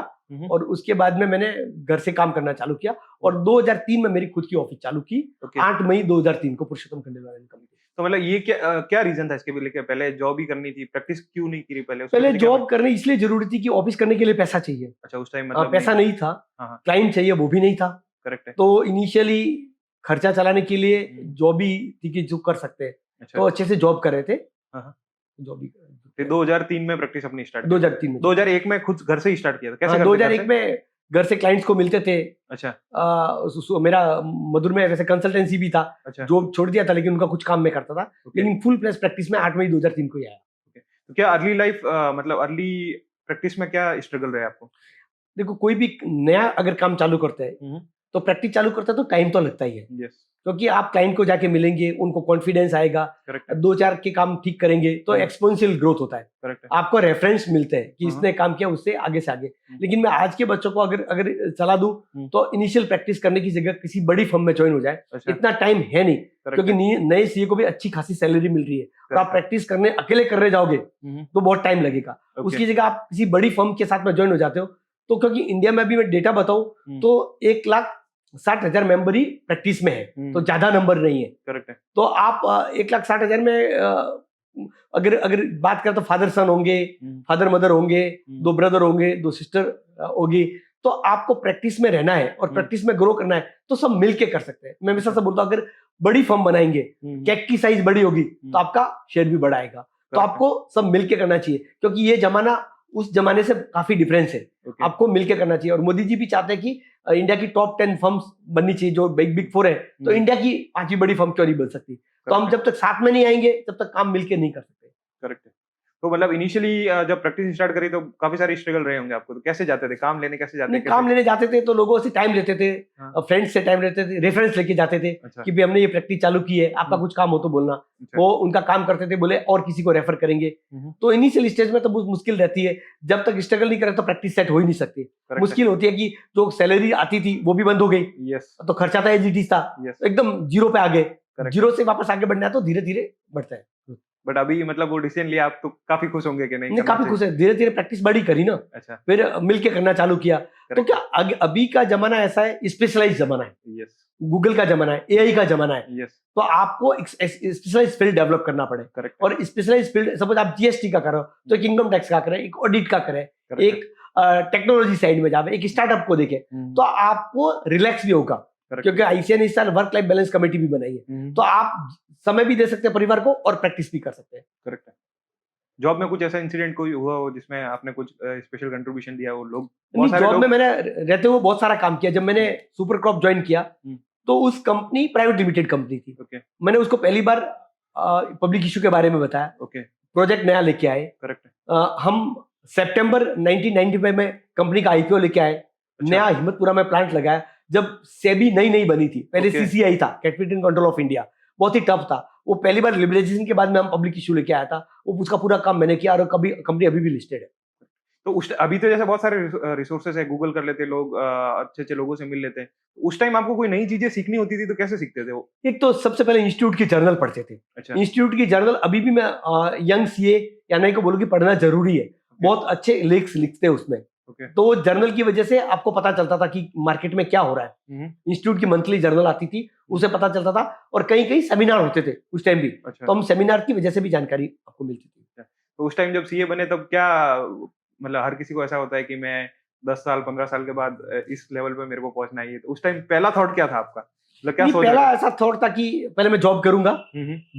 और उसके बाद में मैंने घर से काम करना चालू किया, और 2003 में मेरी खुद की ऑफिस चालू की। 8 मई 2003 को पुरुषोत्तम खंडेलवाल कंपनी। तो मतलब ये क्या रीजन था इसके लिए? पहले जॉब ही करनी थी, प्रैक्टिस क्यों नहीं करी पहले? पहले जॉब करनी इसलिए जरूरी थी कि ऑफिस करने के लिए पैसा चाहिए। अच्छा, उस टाइम मतलब पैसा नहीं था, हाँ, क्लाइंट चाहिए वो भी नहीं था। करेक्ट है। तो इनिशियली खर्चा चलाने के लिए जॉब ही थी कि जो कर सकते हैं। अच्छा, तो अच्छे से जॉब कर रहे थे। हाँ। जॉब ही फिर 2003 में प्रैक्टिस अपनी स्टार्ट 2003 में 2001 में खुद घर से ही स्टार्ट किया था? कैसे हाँ, करते 2001 में घर से क्लाइंट्स को मिलते थे। अच्छा, मेरा मधुर में वैसे कंसल्टेंसी भी था। अच्छा। जॉब छोड़ दिया था लेकिन उनका कुछ काम मैं करता था। ओके। लेकिन फुल प्लेस प्रैक्टिस में 8 मई 2003 को ही आया। तो क्या अर्ली लाइफ मतलब अर्ली प्रैक्टिस में क्या स्ट्रगल रहे आपको? देखो कोई भी नया अगर काम चालू करते हैं तो प्रैक्टिस चालू करते हैं तो टाइम तो लगता ही है। यस, क्योंकि आप क्लाइंट को जाके मिलेंगे, उनको कॉन्फिडेंस आएगा, करेक्ट 2-4 के काम ठीक करेंगे तो एक्सपोनेंशियल ग्रोथ होता है। करेक्ट है। आपको रेफरेंस मिलते हैं कि हाँ। इसने काम किया उससे आगे से आगे। लेकिन मैं आज के बच्चों को अगर सलाह दूं तो इनिशियल प्रैक्टिस करने की जगह किसी बड़ी फर्म में ज्वाइन हो जाए। अच्छा, इतना टाइम है नहीं, करेक्ट क्योंकि है, नए सीए को भी अच्छी खासी सैलरी मिल रही है। तो आप करेक्ट है। प्रैक्टिस करने अकेले करने जाओगे तो बहुत टाइम लगेगा। ओके, उसकी जगह आप किसी बड़ी फर्म के साथ में ज्वाइन हो जाते हो। तो क्योंकि इंडिया में अभी मैं डेटा बताऊं तो 1,60,000 मेंबर ही प्रैक्टिस में है, तो ज्यादा नंबर नहीं है। करेक्ट है। तो आप 1,60,000 में अगर बात करें तो फादर सन होंगे, फादर मदर होंगे, 2 ब्रदर होंगे, 2 सिस्टर होगी। तो आपको प्रैक्टिस में रहना है और प्रैक्टिस में ग्रो करना है तो सब मिलके कर सकते हैं। मैं हमेशा से बोलता हूँ अगर बड़ी फर्म बनाएंगे, केक की साइज बड़ी होगी तो आपका शेयर भी बड़ा आएगा। तो आपको सब मिलके करना चाहिए, क्योंकि ये जमाना उस जमाने से काफी डिफरेंस है। आपको मिलके करना चाहिए। और मोदी जी भी चाहते हैं कि इंडिया की टॉप 10 फर्म्स बननी चाहिए जो बिग 4 है। तो इंडिया की 5वीं बड़ी फर्म क्यों नहीं बन सकती? तो हम जब तक साथ में नहीं आएंगे तब तक काम मिलके नहीं कर सकते। करेक्ट है। तो मतलब इनिशियली जब प्रैक्टिस स्टार्ट करी तो काफी सारे स्ट्रगल रहे होंगे आपको। तो कैसे जाते थे काम लेने? कैसे जाते नहीं, थे? काम लेने जाते थे तो लोगों से टाइम लेते थे, हाँ। फ्रेंड्स से टाइम लेते थे, रेफरेंस लेके जाते थे। अच्छा, कि भाई हमने ये प्रैक्टिस चालू की है, आपका कुछ काम हो तो बोलना। अच्छा। वो उनका काम करते थे, बोले और किसी को रेफर करेंगे। तो इनिशियल स्टेज में तो बहुत मुश्किल रहती है। जब तक स्ट्रगल नहीं करे तो प्रैक्टिस सेट हो ही नहीं सकती। मुश्किल होती है कि जो सैलरी आती थी वो भी बंद हो गई। यस, तो खर्चा था एज इट इज था, यस, एकदम जीरो पे आ गए। करेक्ट। जीरो से वापस आगे बढ़ना है तो धीरे धीरे बढ़ता है। बट अभी मतलब वो डिसीजन लिया आप तो काफी खुश होंगे कि नहीं? नहीं, काफी खुश है। धीरे धीरे प्रैक्टिस बड़ी करी ना, अच्छा, फिर मिलके करना चालू किया। तो करेक्ट। क्या अभी का जमाना ऐसा है, स्पेशलाइज जमाना है। यस, गूगल का जमाना है, एआई का जमाना है। यस, तो आपको स्पेशलाइज फील्ड डेवलप करना पड़े। करेक्ट, और स्पेशलाइज फील्ड, सपोज आप जीएसटी का करो तो एक इनकम टैक्स का करें, एक ऑडिट का करें, एक टेक्नोलॉजी साइड में जावे, एक स्टार्टअप को देखे, तो आपको रिलैक्स भी होगा। क्योंकि आईसीए ने इस साल वर्क लाइफ बैलेंस कमेटी भी बनाई है। तो आप समय भी दे सकते हैं परिवार को और प्रैक्टिस भी कर सकते हैं। करेक्ट है। जॉब में कुछ ऐसा इंसिडेंट कोई हुआ हो जिसमें आपने कुछ स्पेशल कंट्रीब्यूशन दिया हो? लोग बहुत सारे जॉब लोग में मैंने रहते हुए बहुत सारा काम किया। जब मैंने सुपर क्रॉप ज्वाइन किया तो उस कंपनी प्राइवेट लिमिटेड कंपनी थी। ओके, मैंने उसको पहली बार पब्लिक इशू के बारे में बताया। ओके, प्रोजेक्ट नया लेके आए। करेक्ट है। हम सितंबर 1995 में कंपनी का आईपीओ लेके आए। नया हिम्मतपुरा में प्लांट लगाया जब सेबी नई बनी थी। पहले Okay. सीसीआई था, कैपिटल कंट्रोल ऑफ इंडिया, बहुत ही टफ था। वो पहली बार लिबरलाइजेशन के बाद में हम पब्लिक इशू लेके आया था। वो उसका पूरा काम मैंने किया और कंपनी अभी भी लिस्टेड है। तो अभी तो जैसे बहुत सारे रिसोर्सेज है, गूगल कर लेते लोग, अच्छे लोगों से मिल लेते हैं। उस टाइम आपको कोई नई चीजें सीखनी होती थी तो कैसे सीखते थे वो? एक तो सबसे पहले इंस्टीट्यूट की जर्नल पढ़ते थे। अच्छा, इंस्टीट्यूट की जर्नल अभी भी मैं यंग सीए या नहीं को बोलूँ कि पढ़ना जरूरी है। बहुत अच्छे लेख्स लिखते हैं उसमें। तो वो जर्नल की वजह से आपको पता चलता था कि मार्केट में क्या हो रहा है। इंस्टीट्यूट की मंथली जर्नल आती थी, उसे पता चलता था। और कई सेमिनार होते थे उस टाइम भी। अच्छा। तो हम सेमिनार की वजह से भी जानकारी आपको मिलती थी। तो उस टाइम जब सीए बने तब क्या मतलब हर किसी को ऐसा होता है कि मैं 10 साल 15 साल के बाद इस लेवल पे मेरे को पहुंचना है। तो उस टाइम पहला थॉट क्या था आपका? मतलब क्या सोच? पहला ऐसा थॉट था कि पहले मैं जॉब करूंगा,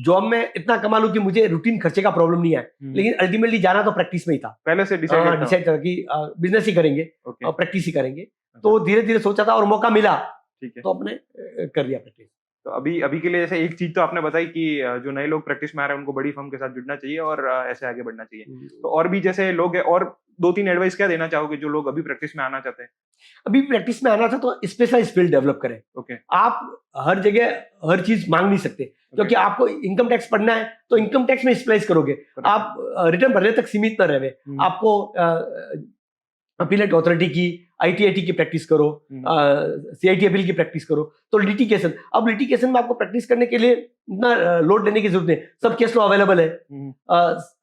जॉब में इतना कमा लूं कि मुझे रूटीन खर्चे का प्रॉब्लम नहीं है। लेकिन अल्टीमेटली जाना तो प्रैक्टिस में ही था। पहले से डिसाइड था कि बिजनेस ही करेंगे और प्रैक्टिस ही करेंगे। तो धीरे धीरे सोचा था और मौका मिला, ठीक है, तो अपने कर दिया प्रैक्टिस। तो अभी के लिए जैसे एक चीज तो आपने बताई कि जो नए लोग प्रैक्टिस में आ रहे हैं उनको बड़ी फर्म के साथ जुड़ना चाहिए और ऐसे आगे बढ़ना चाहिए। तो और भी जैसे लोग हैं, और 2-3 एडवाइस क्या देना चाहोगे जो लोग अभी प्रैक्टिस में आना चाहते हैं? अभी प्रैक्टिस में आना था तो स्पेशलाइज फील्ड डेवलप करें। ओके, आप हर जगह हर चीज मांग नहीं सकते। क्योंकि आपको इनकम टैक्स पढ़ना है तो इनकम टैक्स में स्पेशलाइज करोगे। आप रिटर्न भरने तक सीमित न रहे। आपको अपीलेट अथॉरिटी की, आईटीआईटी की प्रैक्टिस करो, सीआईटी अपील की प्रैक्टिस करो। तो लिटिगेशन, अब लिटिगेशन में आपको प्रैक्टिस करने के लिए इतना लोड लेने की जरूरत नहीं। सब केस लॉ अवेलेबल है,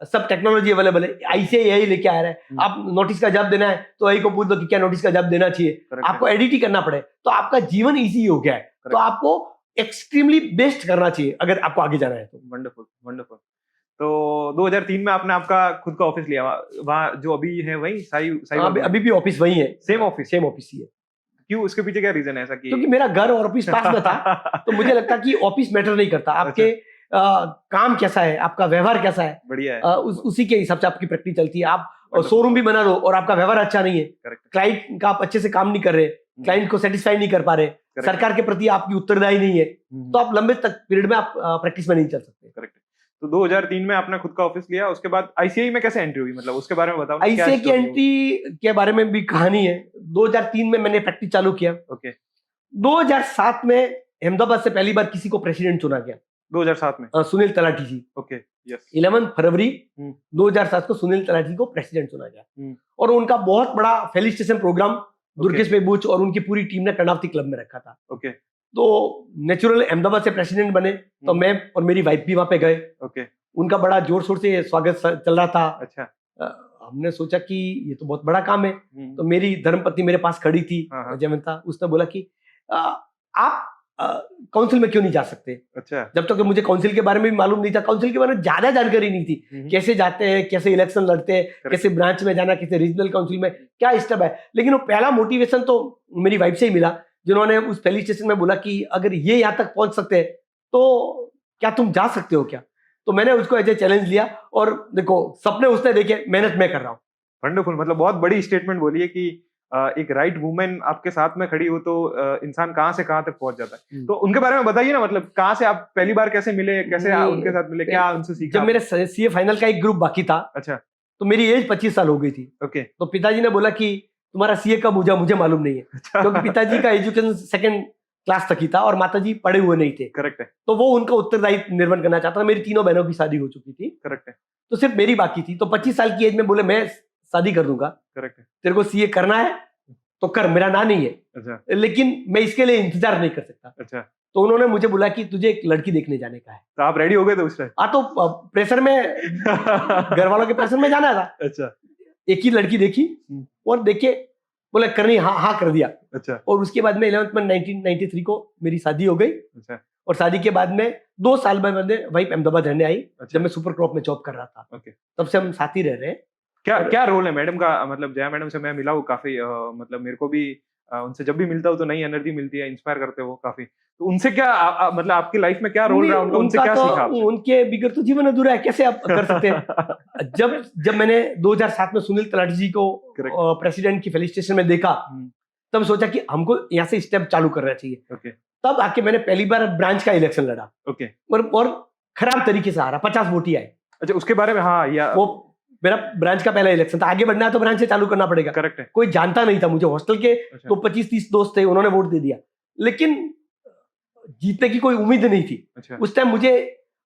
सब टेक्नोलॉजी अवेलेबल है। आईसीआई लेके आ रहा है। आप नोटिस का जवाब देना है तो आई को पूछ दो कि क्या नोटिस का जवाब देना चाहिए। आपको एडिट ही करना पड़े तो आपका जीवन ईजी हो गया है। तो आपको एक्सट्रीमली बेस्ट करना चाहिए अगर आपको आगे जाना है तो। Wonderful wonderful. तो 2003 में आपने आपका खुद का ऑफिस लिया, वहाँ जो अभी है वही अभी भी ऑफिस वही है, सेम ऑफिस ही है। क्यों, उसके पीछे क्या रीजन है ऐसा कि क्योंकि मेरा घर और ऑफिस पास में था तो मुझे लगता कि ऑफिस मैटर नहीं करता, आपके काम कैसा है, आपका व्यवहार कैसा है, बढ़िया है, उसी के हिसाब से आपकी प्रैक्टिस चलती है। आप Wonderful. शोरूम भी बना लो और आपका व्यवहार अच्छा नहीं है, करेक्ट, क्लाइंट का आप अच्छे से काम नहीं कर रहे, क्लाइंट को सेटिस्फाई नहीं कर पा रहे, सरकार के प्रति आपकी उत्तरदायी नहीं है, तो आप लंबे तक पीरियड में आप प्रैक्टिस में नहीं चल सकते। करेक्ट। तो 2003 में आपने खुद का ऑफिस लिया, उसके बाद आईसीआई में कैसे एंट्री हुई, मतलब उसके बारे में बताओ। आईसीआई की एंट्री के बारे में भी कहानी है। 2003 में मैंने प्रैक्टिस चालू किया। ओके। 2007 में अहमदाबाद से पहली बार किसी को प्रेसिडेंट चुना गया। 2007 में सुनील तलाठी जी। Okay, yes. 11 फरवरी 2007 को सुनील तलाठी को प्रेसिडेंट चुना गया और उनका बहुत बड़ा फेलिसिटेशन प्रोग्राम दुर्गेश भाई बुच और उनकी पूरी टीम ने कर्णावती क्लब में रखा था। ओके। तो नेचुरल अहमदाबाद से प्रेसिडेंट बने तो मैं और मेरी वाइफ भी वहां पे गए। ओके। उनका बड़ा जोर शोर से स्वागत चल रहा था। अच्छा। हमने सोचा कि ये तो बहुत बड़ा काम है, तो मेरी धर्मपत्नी मेरे पास खड़ी थी, जयवंता, उसने बोला कि आप काउंसिल में क्यों नहीं जा सकते। अच्छा। जब तक मुझे काउंसिल के बारे में भी मालूम नहीं था, काउंसिल के बारे में ज्यादा जानकारी नहीं थी, कैसे जाते हैं, कैसे इलेक्शन लड़ते हैं, कैसे ब्रांच में जाना, कैसे रीजनल काउंसिल में क्या स्टेप है। लेकिन वो पहला मोटिवेशन तो मेरी वाइफ से ही मिला, जिन्होंने उस पहली स्टेशन में बोला कि अगर ये यहाँ तक पहुंच सकते हैं तो क्या तुम जा सकते हो क्या। तो मैंने उसको एज ए चैलेंज लिया और देखो सपने उसने देखे, मेहनत मैं कर रहा हूँ। वंडरफुल, मतलब बहुत बड़ी स्टेटमेंट बोली है कि एक राइट वुमेन आपके साथ में खड़ी हो तो इंसान कहाँ से कहाँ तक पहुंच जाता है। तो उनके बारे में बताइए ना, मतलब कहाँ से आप पहली बार कैसे मिले, कैसे उनके साथ मिले, क्या उनसे सीखा। जब मेरे सीए फाइनल का एक ग्रुप बाकी था, अच्छा, तो मेरी एज 25 साल हो गई थी। ओके। तो पिताजी ने बोला कि तुम्हारा सीए कब हो मुझे मालूम नहीं है, क्योंकि पिताजी का एजुकेशन सेकंड क्लास तक ही था और माताजी पढ़े हुए नहीं थे। करेक्ट है। तो वो उनका उत्तरदायित्व निर्वहन करना चाहता था। मेरी तीनों बहनों की शादी हो चुकी थी। करेक्ट है। तो सिर्फ मेरी बाकी थी। तो 25 साल की एज में बोले मैं शादी कर दूंगा। करेक्ट है। तेरे को सीए करना है तो कर, मेरा ना नहीं है। अच्छा। लेकिन मैं इसके लिए इंतजार नहीं कर सकता। अच्छा। तो उन्होंने मुझे बोला कि तुझे एक लड़की देखने जाने का है। तो आप रेडी हो गए थे उस टाइम? हाँ, तो प्रेशर में घर वालों के प्रेशर में जाना था। अच्छा। एक ही लड़की देखी और देखे बोले करनी, हाँ कर दिया। अच्छा। और उसके बाद में 11th में 1993 को मेरी शादी हो गई। अच्छा। और शादी के बाद में 2 साल में वाइफ अहमदाबाद रहने आई। अच्छा। जब मैं सुपर क्रॉप में जॉब कर रहा था। ओके। तब से हम साथ ही रह रहे हैं। क्या रोल है मैडम का, मतलब जया मैडम से मैं मिला हूँ काफी, मतलब मेरे को भी उनसे जब भी मिलता हूँ तो नई एनर्जी मिलती है, इंस्पायर करते हो काफी। तो उनसे क्या मतलब आपकी लाइफ में क्या रोल रहा उनका, उनसे क्या सीखा आपने? उनके बिगड़ तो जीवन अधूरा है, कैसे आप कर सकते हैं। जब मैंने 2007 में सुनील तलाठी जी को प्रेसिडेंट की फेलिसिटेशन में देखा, तब सोचा कि हमको यहाँ से स्टेप चालू करना चाहिए। okay. तब आके मैंने पहली बार ब्रांच का इलेक्शन लड़ा। okay. और खराब तरीके से हारा, 50 वोट ही आए। अच्छा, उसके बारे में, हाँ, या वो मेरा ब्रांच का पहला इलेक्शन था। आगे बढ़ना है तो ब्रांच से चालू करना पड़ेगा। करेक्ट है। कोई जानता नहीं था मुझे, हॉस्टल के तो 25-30 दोस्त थे, उन्होंने वोट दे दिया, लेकिन जीतने की कोई उम्मीद नहीं थी। अच्छा। उस टाइम मुझे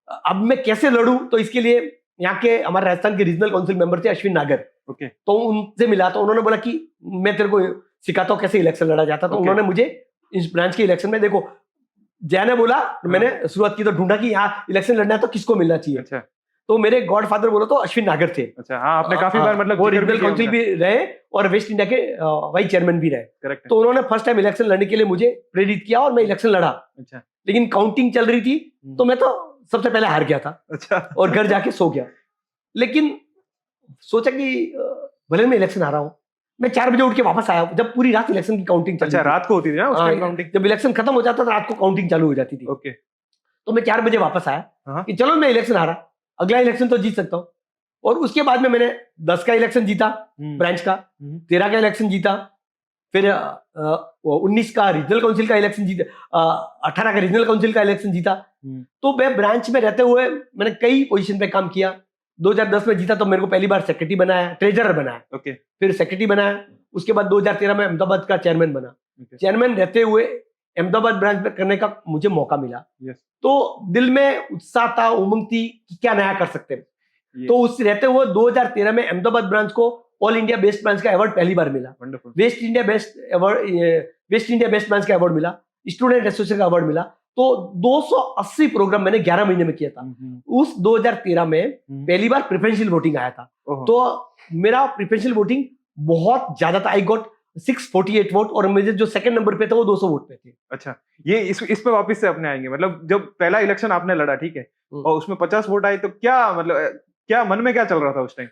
अब मैं कैसे लड़ूं, तो इसके लिए यहाँ के हमारे राजस्थान के रीजनल काउंसिल मेंबर थे अश्विन नागर। ओके। तो उनसे मिला तो उन्होंने बोला कि मैं तेरे को सिखाता हूँ कैसे इलेक्शन लड़ा जाता। तो उन्होंने मुझे इस ब्रांच के इलेक्शन में, देखो जया ने बोला, मैंने शुरुआत की तो ढूंढा कि यहाँ इलेक्शन लड़ना है तो किसको मिलना चाहिए। अच्छा। तो मेरे गॉडफादर बोलो तो अश्विन नागर थे। अच्छा, हाँ, आपने काफी बार मतलब वो रीजनल काउंसिल भी रहे और वेस्ट इंडिया के वाइस चेयरमैन भी रहे। करेक्ट। तो उन्होंने फर्स्ट टाइम इलेक्शन लड़ने के लिए मुझे प्रेरित किया और मैं इलेक्शन लड़ा। अच्छा। लेकिन काउंटिंग चल रही थी तो मैं तो सबसे पहले हार गया था। अच्छा। और घर जाके सो गया। लेकिन सोचा कि भले मैं इलेक्शन हारा हूं, मैं 4 बजे उठ के वापस आया जब पूरी रात इलेक्शन की काउंटिंग चल रही थी। अच्छा, रात को होती थी ना उस टाइम काउंटिंग? जब इलेक्शन खत्म हो जाता था रात को काउंटिंग चालू हो जाती थी। ओके। तो मैं 4 बजे वापस आया कि चलो मैं इलेक्शन हारा, अगला इलेक्शन तो जीत सकता हूँ। और उसके बाद में मैंने 10 का इलेक्शन जीता ब्रांच का, 13 का इलेक्शन जीता, फिर 19 का रीजनल काउंसिल का इलेक्शन जीता, 18 का रीजनल काउंसिल का इलेक्शन जीता। तो मैं ब्रांच में रहते हुए मैंने कई पोजीशन पे काम किया। 2010 में जीता तो मेरे को पहली बार सेक्रेटरी बनाया, ट्रेजरर बनाया। ओके। फिर सेक्रेटरी बनाया। उसके बाद 2013 में अहमदाबाद का चेयरमैन बना। चेयरमैन रहते हुए अहमदाबाद ब्रांच में करने का मुझे मौका मिला। तो दिल में उत्साह था, उमंग थी कि क्या नया कर सकते हैं। तो उस रहते हुए 2013 में अहमदाबाद ब्रांच को ऑल इंडिया बेस्ट ब्रांच का अवार्ड पहली बार मिला। वेस्ट इंडिया बेस्ट ब्रांच का अवार्ड मिला, स्टूडेंट एसोसिएशन का अवार्ड मिला। तो 280 प्रोग्राम मैंने 11 महीने में किया था। उस 2013 में पहली बार प्रेफरेंशियल वोटिंग आया था। तो मेरा प्रेफरेंशियल वोटिंग बहुत ज्यादा था। आई गॉट 648 वोट, और मेरे जो सेकंड नंबर पे थे वो 200 वोट पे थे। अच्छा, ये इस पे वापस से अपने आएंगे, मतलब जब पहला इलेक्शन आपने लड़ा, ठीक है, और उसमें 50 वोट आए, तो क्या मतलब क्या मन में क्या चल रहा था उस टाइम?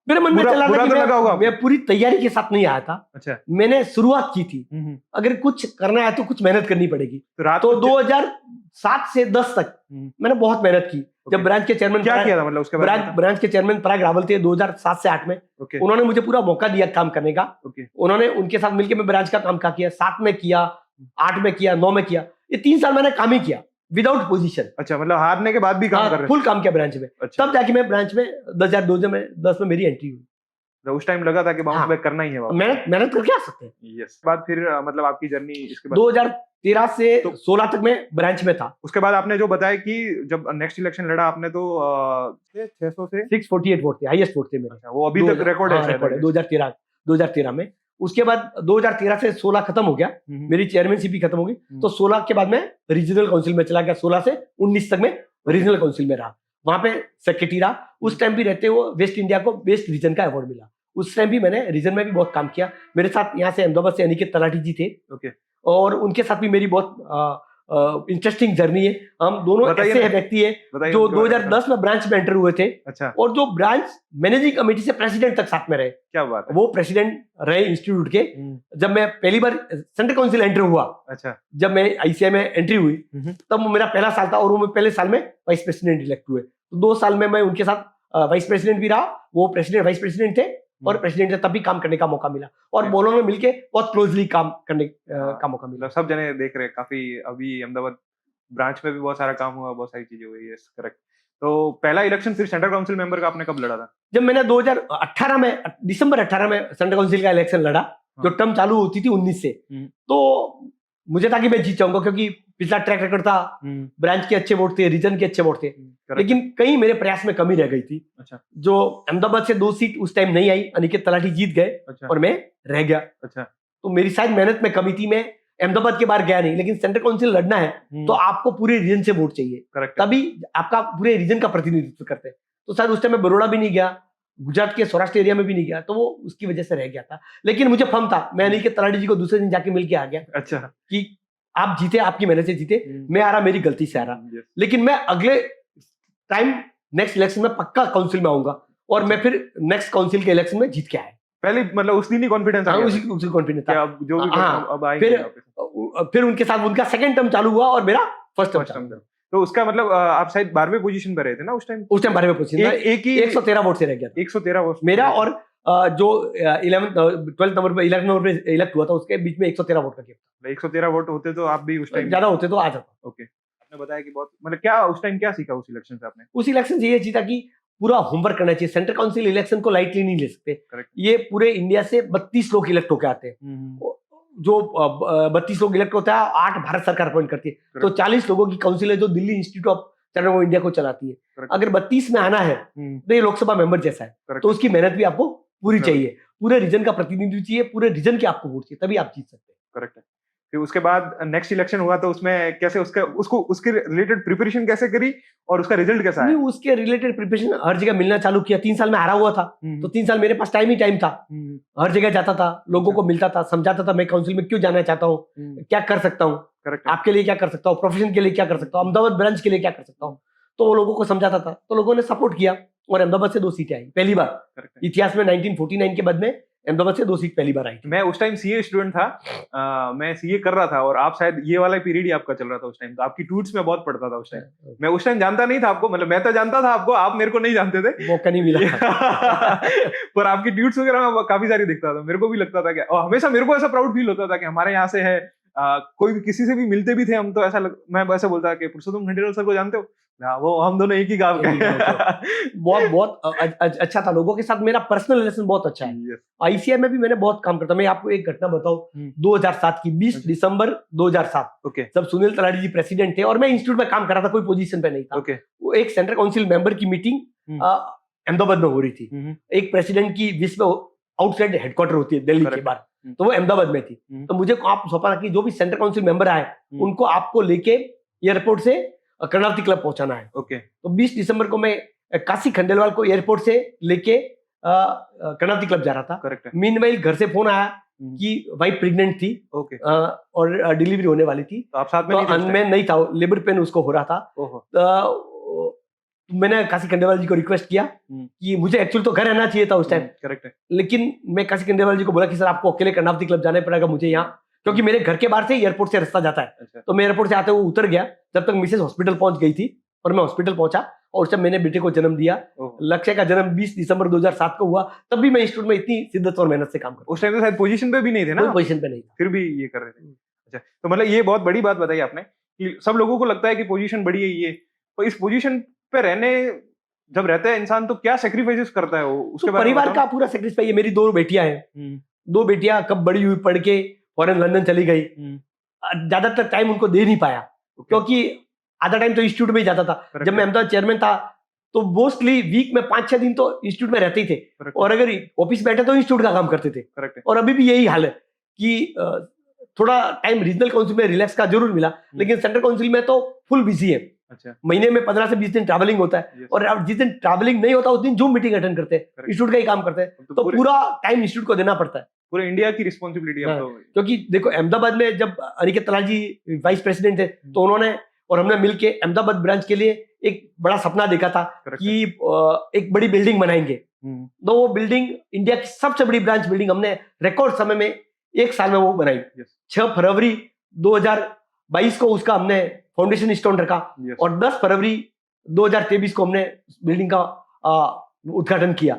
मेरे मन में बुरा- चला था बुरा कि तो लगा होगा आपको? मैं पूरी तैयारी के साथ नहीं आया था। अच्छा। मैंने शुरुआत की थी, हम्म। अगर कुछ करना है तो कुछ मेहनत करनी पड़ेगी। तो रात तो को 2007 से 10 तक मैंने बहुत मेहनत की। ओके। जब ब्रांच के चेयरमैन क्या किया था, मतलब उसके बाद ब्रांच के चेयरमैन पराग रावल थे 2007 से 8 में, ओके उन्होंने मुझे पूरा मौका दिया काम करने का। ओके उन्होंने उनके साथ मिलकर मैं ब्रांच का काम का किया, 7 में किया, 8 में किया, 9 में किया। ये 3 साल मैंने काम ही किया विदाउट पोजीशन। अच्छा, मतलब हारने के बाद भी काम कर रहे फुल काम किया ब्रांच में। अच्छा। तब जाके मैं ब्रांच में 2010 में मेरी एंट्री हुई। तो उस टाइम लगा था कि बाउंस हाँ। बैक करना ही है वापस। मेहनत करके आ सकते हैं। यस। बाद फिर मतलब आपकी जर्नी इसके बाद 2013 से 16 तक मैं ब्रांच में था। उसके बाद आपने जो बताया कि जब नेक्स्ट इलेक्शन लड़ा आपने, तो 600 से 648 वोट थे, हाईएस्ट वोट थे मेरे। अच्छा, वो अभी तक रिकॉर्ड है शायद। रिकॉर्ड है 2013 में। उसके बाद 2013 से 16 खत्म हो गया, मेरी चेयरमैनशिप भी खत्म हो गई। तो 16 के बाद मैं रीजनल काउंसिल में चला गया, 16 से 19 तक मैं रीजनल काउंसिल में रहा, वहां पे सेक्रेटरी रहा। उस टाइम भी रहते हुए वेस्ट इंडिया को बेस्ट रीजन का अवार्ड मिला। उस टाइम भी मैंने रीजन में भी बहुत काम किया। मेरे साथ यहाँ से अहमदाबाद से अनिकेत तलाटी जी थे, ओके, और उनके साथ भी मेरी बहुत इंटरेस्टिंग जर्नी है। हम दोनों ऐसे व्यक्ति है जो 2010 में ब्रांच में एंटर हुए थे। अच्छा। और जो ब्रांच मैनेजिंग कमेटी से प्रेसिडेंट तक साथ में रहे। क्या बात है। वो प्रेसिडेंट रहे इंस्टीट्यूट के। जब मैं पहली बार सेंट्रल काउंसिल एंटर हुआ, अच्छा, जब मैं आईसीआई में एंट्री हुई, तब वो मेरा पहला साल था, और वो पहले साल में वाइस प्रेसिडेंट इलेक्ट हुए। तो 2 साल में मैं उनके साथ वाइस प्रेसिडेंट भी रहा। वो प्रेसिडेंट वाइस प्रेसिडेंट थे, और प्रेसिडेंट से तब भी काम करने का मौका मिला, और दोनों में मिलके बहुत क्लोजली काम करने का मौका मिला। सब जने देख रहे हैं काफी। अभी अहमदाबाद ब्रांच में भी बहुत सारा काम हुआ, बहुत सारी चीजें हुई। Yes, correct. तो पहला इलेक्शन फिर सेंट्रल काउंसिल मेंबर का आपने कब लड़ा था? जब मैंने 2018 में दिसंबर 18 में सेंट्रल काउंसिल का इलेक्शन लड़ा, जो टर्म चालू होती थी 19 से, तो मुझे था कि मैं जीत जाऊंगा, क्योंकि पिछला ट्रैक रिकॉर्ड था, ब्रांच के अच्छे वोट थे, रीजन के अच्छे वोट थे। लेकिन कहीं मेरे प्रयास में कमी रह गई थी। अच्छा। जो अहमदाबाद से 2 सीट उस टाइम नहीं आई, अनिकेत तलाटी जीत गए। अच्छा। और मैं रह गया। अच्छा। तो मेरी शायद मेहनत में कमी थी। मैं अहमदाबाद के बाहर गया नहीं, लेकिन सेंट्रल काउंसिल लड़ना है तो आपको पूरे रीजन से वोट चाहिए, तभी आपका पूरे रीजन का प्रतिनिधित्व करते हैं। तो शायद उस टाइम मैं बड़ौदा भी नहीं गया, गुजरात के सौराष्ट्र एरिया में भी नहीं गया, तो वो उसकी वजह से रह गया था। लेकिन मुझे फर्म था, मैं अनिकेत तलाटी जी को दूसरे दिन जाके मिल के आ गया। अच्छा। कि आप जीते, आपकी मेहनत से जीते, मैं आ रहा मेरी गलती से आ रहा, लेकिन मैं अगले टाइम नेक्स्ट इलेक्शन में पक्का काउंसिल में आऊंगा, और मैं फिर नेक्स्ट काउंसिल के इलेक्शन में जीत के आया। पहले मतलब उस दिन ही कॉन्फिडेंस आ गया? उसी कॉन्फिडेंस था। अब जो भी अब आएंगे। फिर उनके साथ उनका सेकंड टर्म चालू हुआ, और मेरा फर्स्ट टर्म। तो उसका मतलब आप शायद 12वें पोजीशन पर रहे थे ना उस टाइम? 12वें पोजीशन, एक ही 113 वोट से रह गया। 113 वोट मेरा, और जो 11 नंबर पे इलेक्ट हुआ था, उसके बीच में 113 वोट का गैप। 113 वोट होते तो आप भी उस टाइम ज्यादा होते तो आ जाता। ओके। आपने बताया कि बहुत मतलब क्या उस टाइम क्या सीखा उस इलेक्शन से आपने? उस इलेक्शन से ये सीखा कि पूरा होमवर्क करना चाहिए। सेंट्रल काउंसिल इलेक्शन को लाइटली नहीं ले सकते। करेक्ट। ये पूरे इंडिया से 32 लोग इलेक्ट होकर आते हैं। जो 32 लोग इलेक्ट होता है, 8 भारत सरकार अपॉइंट करती है। तो 40 लोगों की काउंसिल है, जो Delhi institute of channel India को चलाती है। अगर 32 में आना है तो ये लोकसभा मेंबर जैसा है, तो उसकी मेहनत भी आपको पूरी चाहिए, पूरे रीजन का प्रतिनिधित्व चाहिए, पूरे रीजन के आपको वोट चाहिए, तभी आप जीत सकते हैं। करेक्ट है। फिर उसके बाद नेक्स्ट इलेक्शन हुआ, तो उसमें कैसे उसके रिलेटेड प्रिपरेशन कैसे करी, और उसका रिजल्ट कैसा आया? उसके रिलेटेड प्रिपरेशन हर जगह मिलना चालू किया। 3 साल में हारा हुआ था, तो 3 साल मेरे पास टाइम ही टाइम था। हर जगह जाता था, लोगों को मिलता था, समझाता था मैं काउंसिल में क्यों जाना चाहता हूँ, क्या कर सकता हूँ, आपके लिए क्या कर सकता हूँ, प्रोफेशन के लिए क्या कर सकता हूँ, अहमदाबाद ब्रांच के लिए क्या कर सकता हूँ। तो वो लोगों को समझाता था, तो लोगों ने सपोर्ट किया, और अहमदाबाद से 2 सीटें आई पहली बार इतिहास में। 1949 के बाद में अहमदाबाद से 2 सीट पहली बार आई। मैं उस टाइम सीए स्टूडेंट था, मैं सीए कर रहा था, और आप शायद ये वाला पीरियड ही आपका चल रहा था उस टाइम। तो आपकी ट्वीट्स में बहुत पढ़ता था उस टाइम। मैं उस टाइम जानता नहीं था आपको, मतलब मैं तो जानता था आपको, आप मेरे को नहीं जानते थे, मौका नहीं मिला। पर आपकी ट्वीट्स वगैरह मैं काफी सारी दिखता था। मेरे को भी लगता था कि, और हमेशा मेरे को ऐसा प्राउड फील होता था कि हमारे यहाँ से है। कोई भी किसी से भी मिलते भी थे हम, तो मैं ऐसा बोलता कि पुरुषोत्तम खंडेलवाल सर को जानते हो? वो हम दोनों एक ही गांव के हैं। बहुत अच्छा था, लोगों के साथ मेरा पर्सनल रिलेशन बहुत अच्छा है। आईसीआई में भी मैंने बहुत काम करता। मैं आपको एक घटना बताऊं, 2007 की 20 दिसंबर 2007, जब सुनील तलाटी जी प्रेसिडेंट थे और मैं इंस्टीट्यूट में काम कर रहा था, कोई पोजीशन पे नहीं था। वो एक सेंट्रल काउंसिल मेंबर की मीटिंग अहमदाबाद में हो रही थी। एक प्रेसिडेंट की विश्व आउटसाइड हेडक्वार्टर होती है दिल्ली के बाहर, तो वो अहमदाबाद में थी। तो मुझे आप सौंपा कि जो भी सेंट्रल काउंसिल मेंबर आए उनको आपको लेके एयरपोर्ट से कर्णावती क्लब पहुंचाना है। तो 20 दिसंबर को मैं काशी खंडेलवाल को एयरपोर्ट से लेके कर्णावती क्लब जा रहा था। मीनवाइल घर से फोन आया कि वाइफ प्रेग्नेंट थी ओके, और डिलीवरी होने वाली थी, तो आप साथ में तो नहीं थे उस मैं नहीं था, लेबर पेन उसको हो रहा था। टाइम? ओहो, तो मैंने काशी खंडेलवाल जी को रिक्वेस्ट किया कि मुझे एक्चुअली तो घर रहना चाहिए था उस टाइम, करेक्ट है, लेकिन मैं काशी खंडेलवाल जी को बोला कि सर आपको अकेले कर्नावती क्लब जाना पड़ेगा मुझे यहाँ, क्योंकि मेरे घर के बाहर से एयरपोर्ट से रास्ता जाता है। अच्छा, तो मैं एयरपोर्ट से आते हुए उतर गया, जब तक मिसेज हॉस्पिटल पहुंच गई थी, और मैं हॉस्पिटल पहुंचा और जब मैंने बेटे को जन्म दिया। ओहो, लक्ष्य का जन्म 20 दिसंबर 2007 को हुआ, तब भी मैं इंस्टीट्यूट में इतनी शिद्दत और मेहनत से काम करता उस टाइम तो शायद पोजीशन पे भी नहीं थे ना कोई आप? पोजीशन पे नहीं था। फिर भी ये कर रहे थे। अच्छा, तो मतलब ये बहुत बड़ी बात बताई आपने कि सब लोगों को लगता है कि पोजीशन बड़ी है ये, तो इस पोजीशन पे रहने जब रहता है इंसान तो क्या सेक्रीफाइसेस करता है वो, उसके तो बारे में परिवार बताओ का पूरा सेक्रीफाइस है। मेरी 2 बेटियां हैं, ना। 2 बेटियां कब बड़ी हुई, पढ़ के फॉरेन लंदन चली गई। ज्यादातर टाइम उनको दे नहीं पाया, क्योंकि आधा टाइम तो इंस्टीट्यूट में ही जाता था। Correct जब मैं अहमदाबाद चेयरमैन था तो मोस्टली वीक में 5-6 दिन तो इंस्टीट्यूट में रहते ही थे, Correct. और अगर ऑफिस बैठे तो इंस्टीट्यूट का काम करते थे। करेक्ट है, और अभी भी यही हाल है कि थोड़ा टाइम रीजनल काउंसिल में रिलैक्स का जरूर मिला, लेकिन सेंट्रल काउंसिल में तो फुल बिजी है। अच्छा, महीने में 15 से 20 दिन ट्रैवलिंग होता है, Yes. और अब जिस दिन ट्रैवलिंग नहीं होता उस दिन जूम मीटिंग अटेंड करते हैं, Correct. इंस्टीट्यूट का ही काम करते हैं। तो तो पूरा टाइम इंस्टीट्यूट को देना पड़ता है, पूरे इंडिया की रिस्पॉन्सिबिलिटी अब हाँ, तो। क्योंकि देखो अहमदाबाद में जब अनिकेत तलाल जी वाइस प्रेसिडेंट थे, तो उन्होंने और हमने मिलके अहमदाबाद ब्रांच के लिए एक बड़ा सपना देखा था Correct. कि एक बड़ी बिल्डिंग बनाएंगे। तो वो बिल्डिंग इंडिया की सबसे बड़ी ब्रांच बिल्डिंग हमने रिकॉर्ड समय में 1 साल में वो बनाई। Yes. 6 फरवरी 2022 को उसका हमने फाउंडेशन स्टोन रखा, Yes. और 10 फरवरी 2023 को हमने बिल्डिंग का उद्घाटन किया।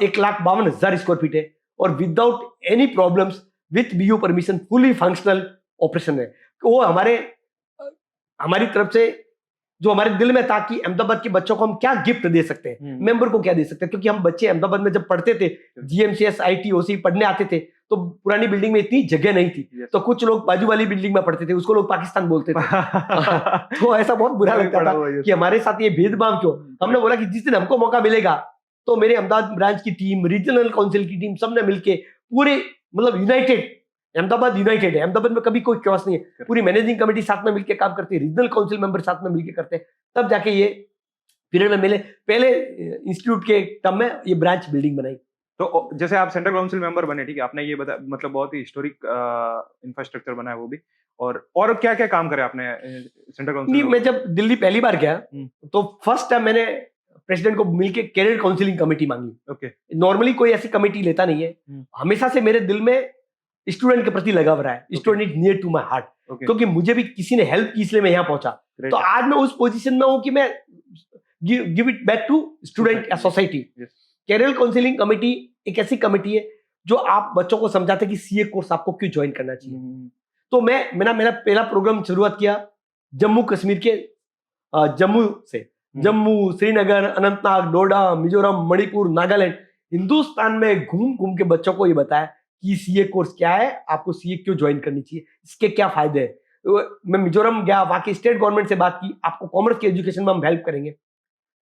1,52,000 स्क्वायर फीट है, और without any problems, with BU permission, fully functional operation है। तो वो हमारी तरफ से जो हमारे दिल में था कि अहमदाबाद के बच्चों को हम क्या गिफ्ट दे सकते हैं, मेंबर को क्या दे सकते हैं, क्योंकि हम बच्चे अहमदाबाद में जब पढ़ते थे, जीएमसीएस, आईटी, ओसी पढ़ने आते थे, तो पुरानी बिल्डिंग में इतनी जगह नहीं थी। Yes. तो कुछ लोग बाजू वाली बिल्डिंग में पढ़ते थे, उसको लोग पाकिस्तान बोलते थे। तो ऐसा बहुत बुरा लगता था कि हमारे साथ ये भेदभाव क्यों। हमने बोला कि जिस दिन हमको मौका मिलेगा तो मेरे अहमदाबाद ब्रांच की टीम, रीजनल काउंसिल की टीम, सबने मिलके पूरे मतलब यूनाइटेड, अहमदाबाद यूनाइटेड है, अहमदाबाद में कभी कोई क्रॉस नहीं है, पूरी मैनेजिंग कमेटी साथ में मिलकर काम करती है, रीजनल काउंसिल मेंबर साथ में मिलकर करते हैं, तब जाके ये पीरियड में मिले। पहले इंस्टीट्यूट के टर्म में ये ब्रांच बिल्डिंग बनाई। तो जैसे आप सेंट्रल काउंसिल मेंबर बने, ठीक है, आपने ये बता मतलब बहुत ही हिस्टोरिक इंफ्रास्ट्रक्चर बना है वो भी, और क्या क्या काम करे आपने सेंट्रल काउंसिल नहीं, में? मैं जब दिल्ली पहली बार गया तो फर्स्ट टाइम मैंने प्रेसिडेंट को मिलके कैरियर काउंसिलिंग कमेटी मांगी। ओके, नॉर्मली कोई ऐसी कमेटी लेता नहीं है। हमेशा से मेरे दिल में स्टूडेंट के प्रति लगाव रहा है, student is near to my heart, क्योंकि मुझे भी किसी ने हेल्प की, इसलिए मैं यहाँ पहुंचा। तो आज मैं उस पोजीशन में हूं कि मैं give it back to student या सोसाइटी। कैरियर काउंसिलिंग कमेटी एक ऐसी कमेटी है जो आप बच्चों को समझाते हैं कि सीए कोर्स आपको क्यों ज्वाइन करना चाहिए। तो मेरा पहला प्रोग्राम शुरुआत किया जम्मू कश्मीर के जम्मू से। जम्मू, श्रीनगर, अनंतनाग, डोडा, मिजोरम, मणिपुर, नागालैंड, हिंदुस्तान में घूम घूम के बच्चों को ये बताया कि सीए कोर्स क्या है, आपको सीए क्यों ज्वाइन करनी चाहिए, इसके क्या फायदे हैं। मैं मिजोरम गया, वहां की स्टेट गवर्नमेंट से बात की, आपको कॉमर्स की एजुकेशन में हम हेल्प करेंगे।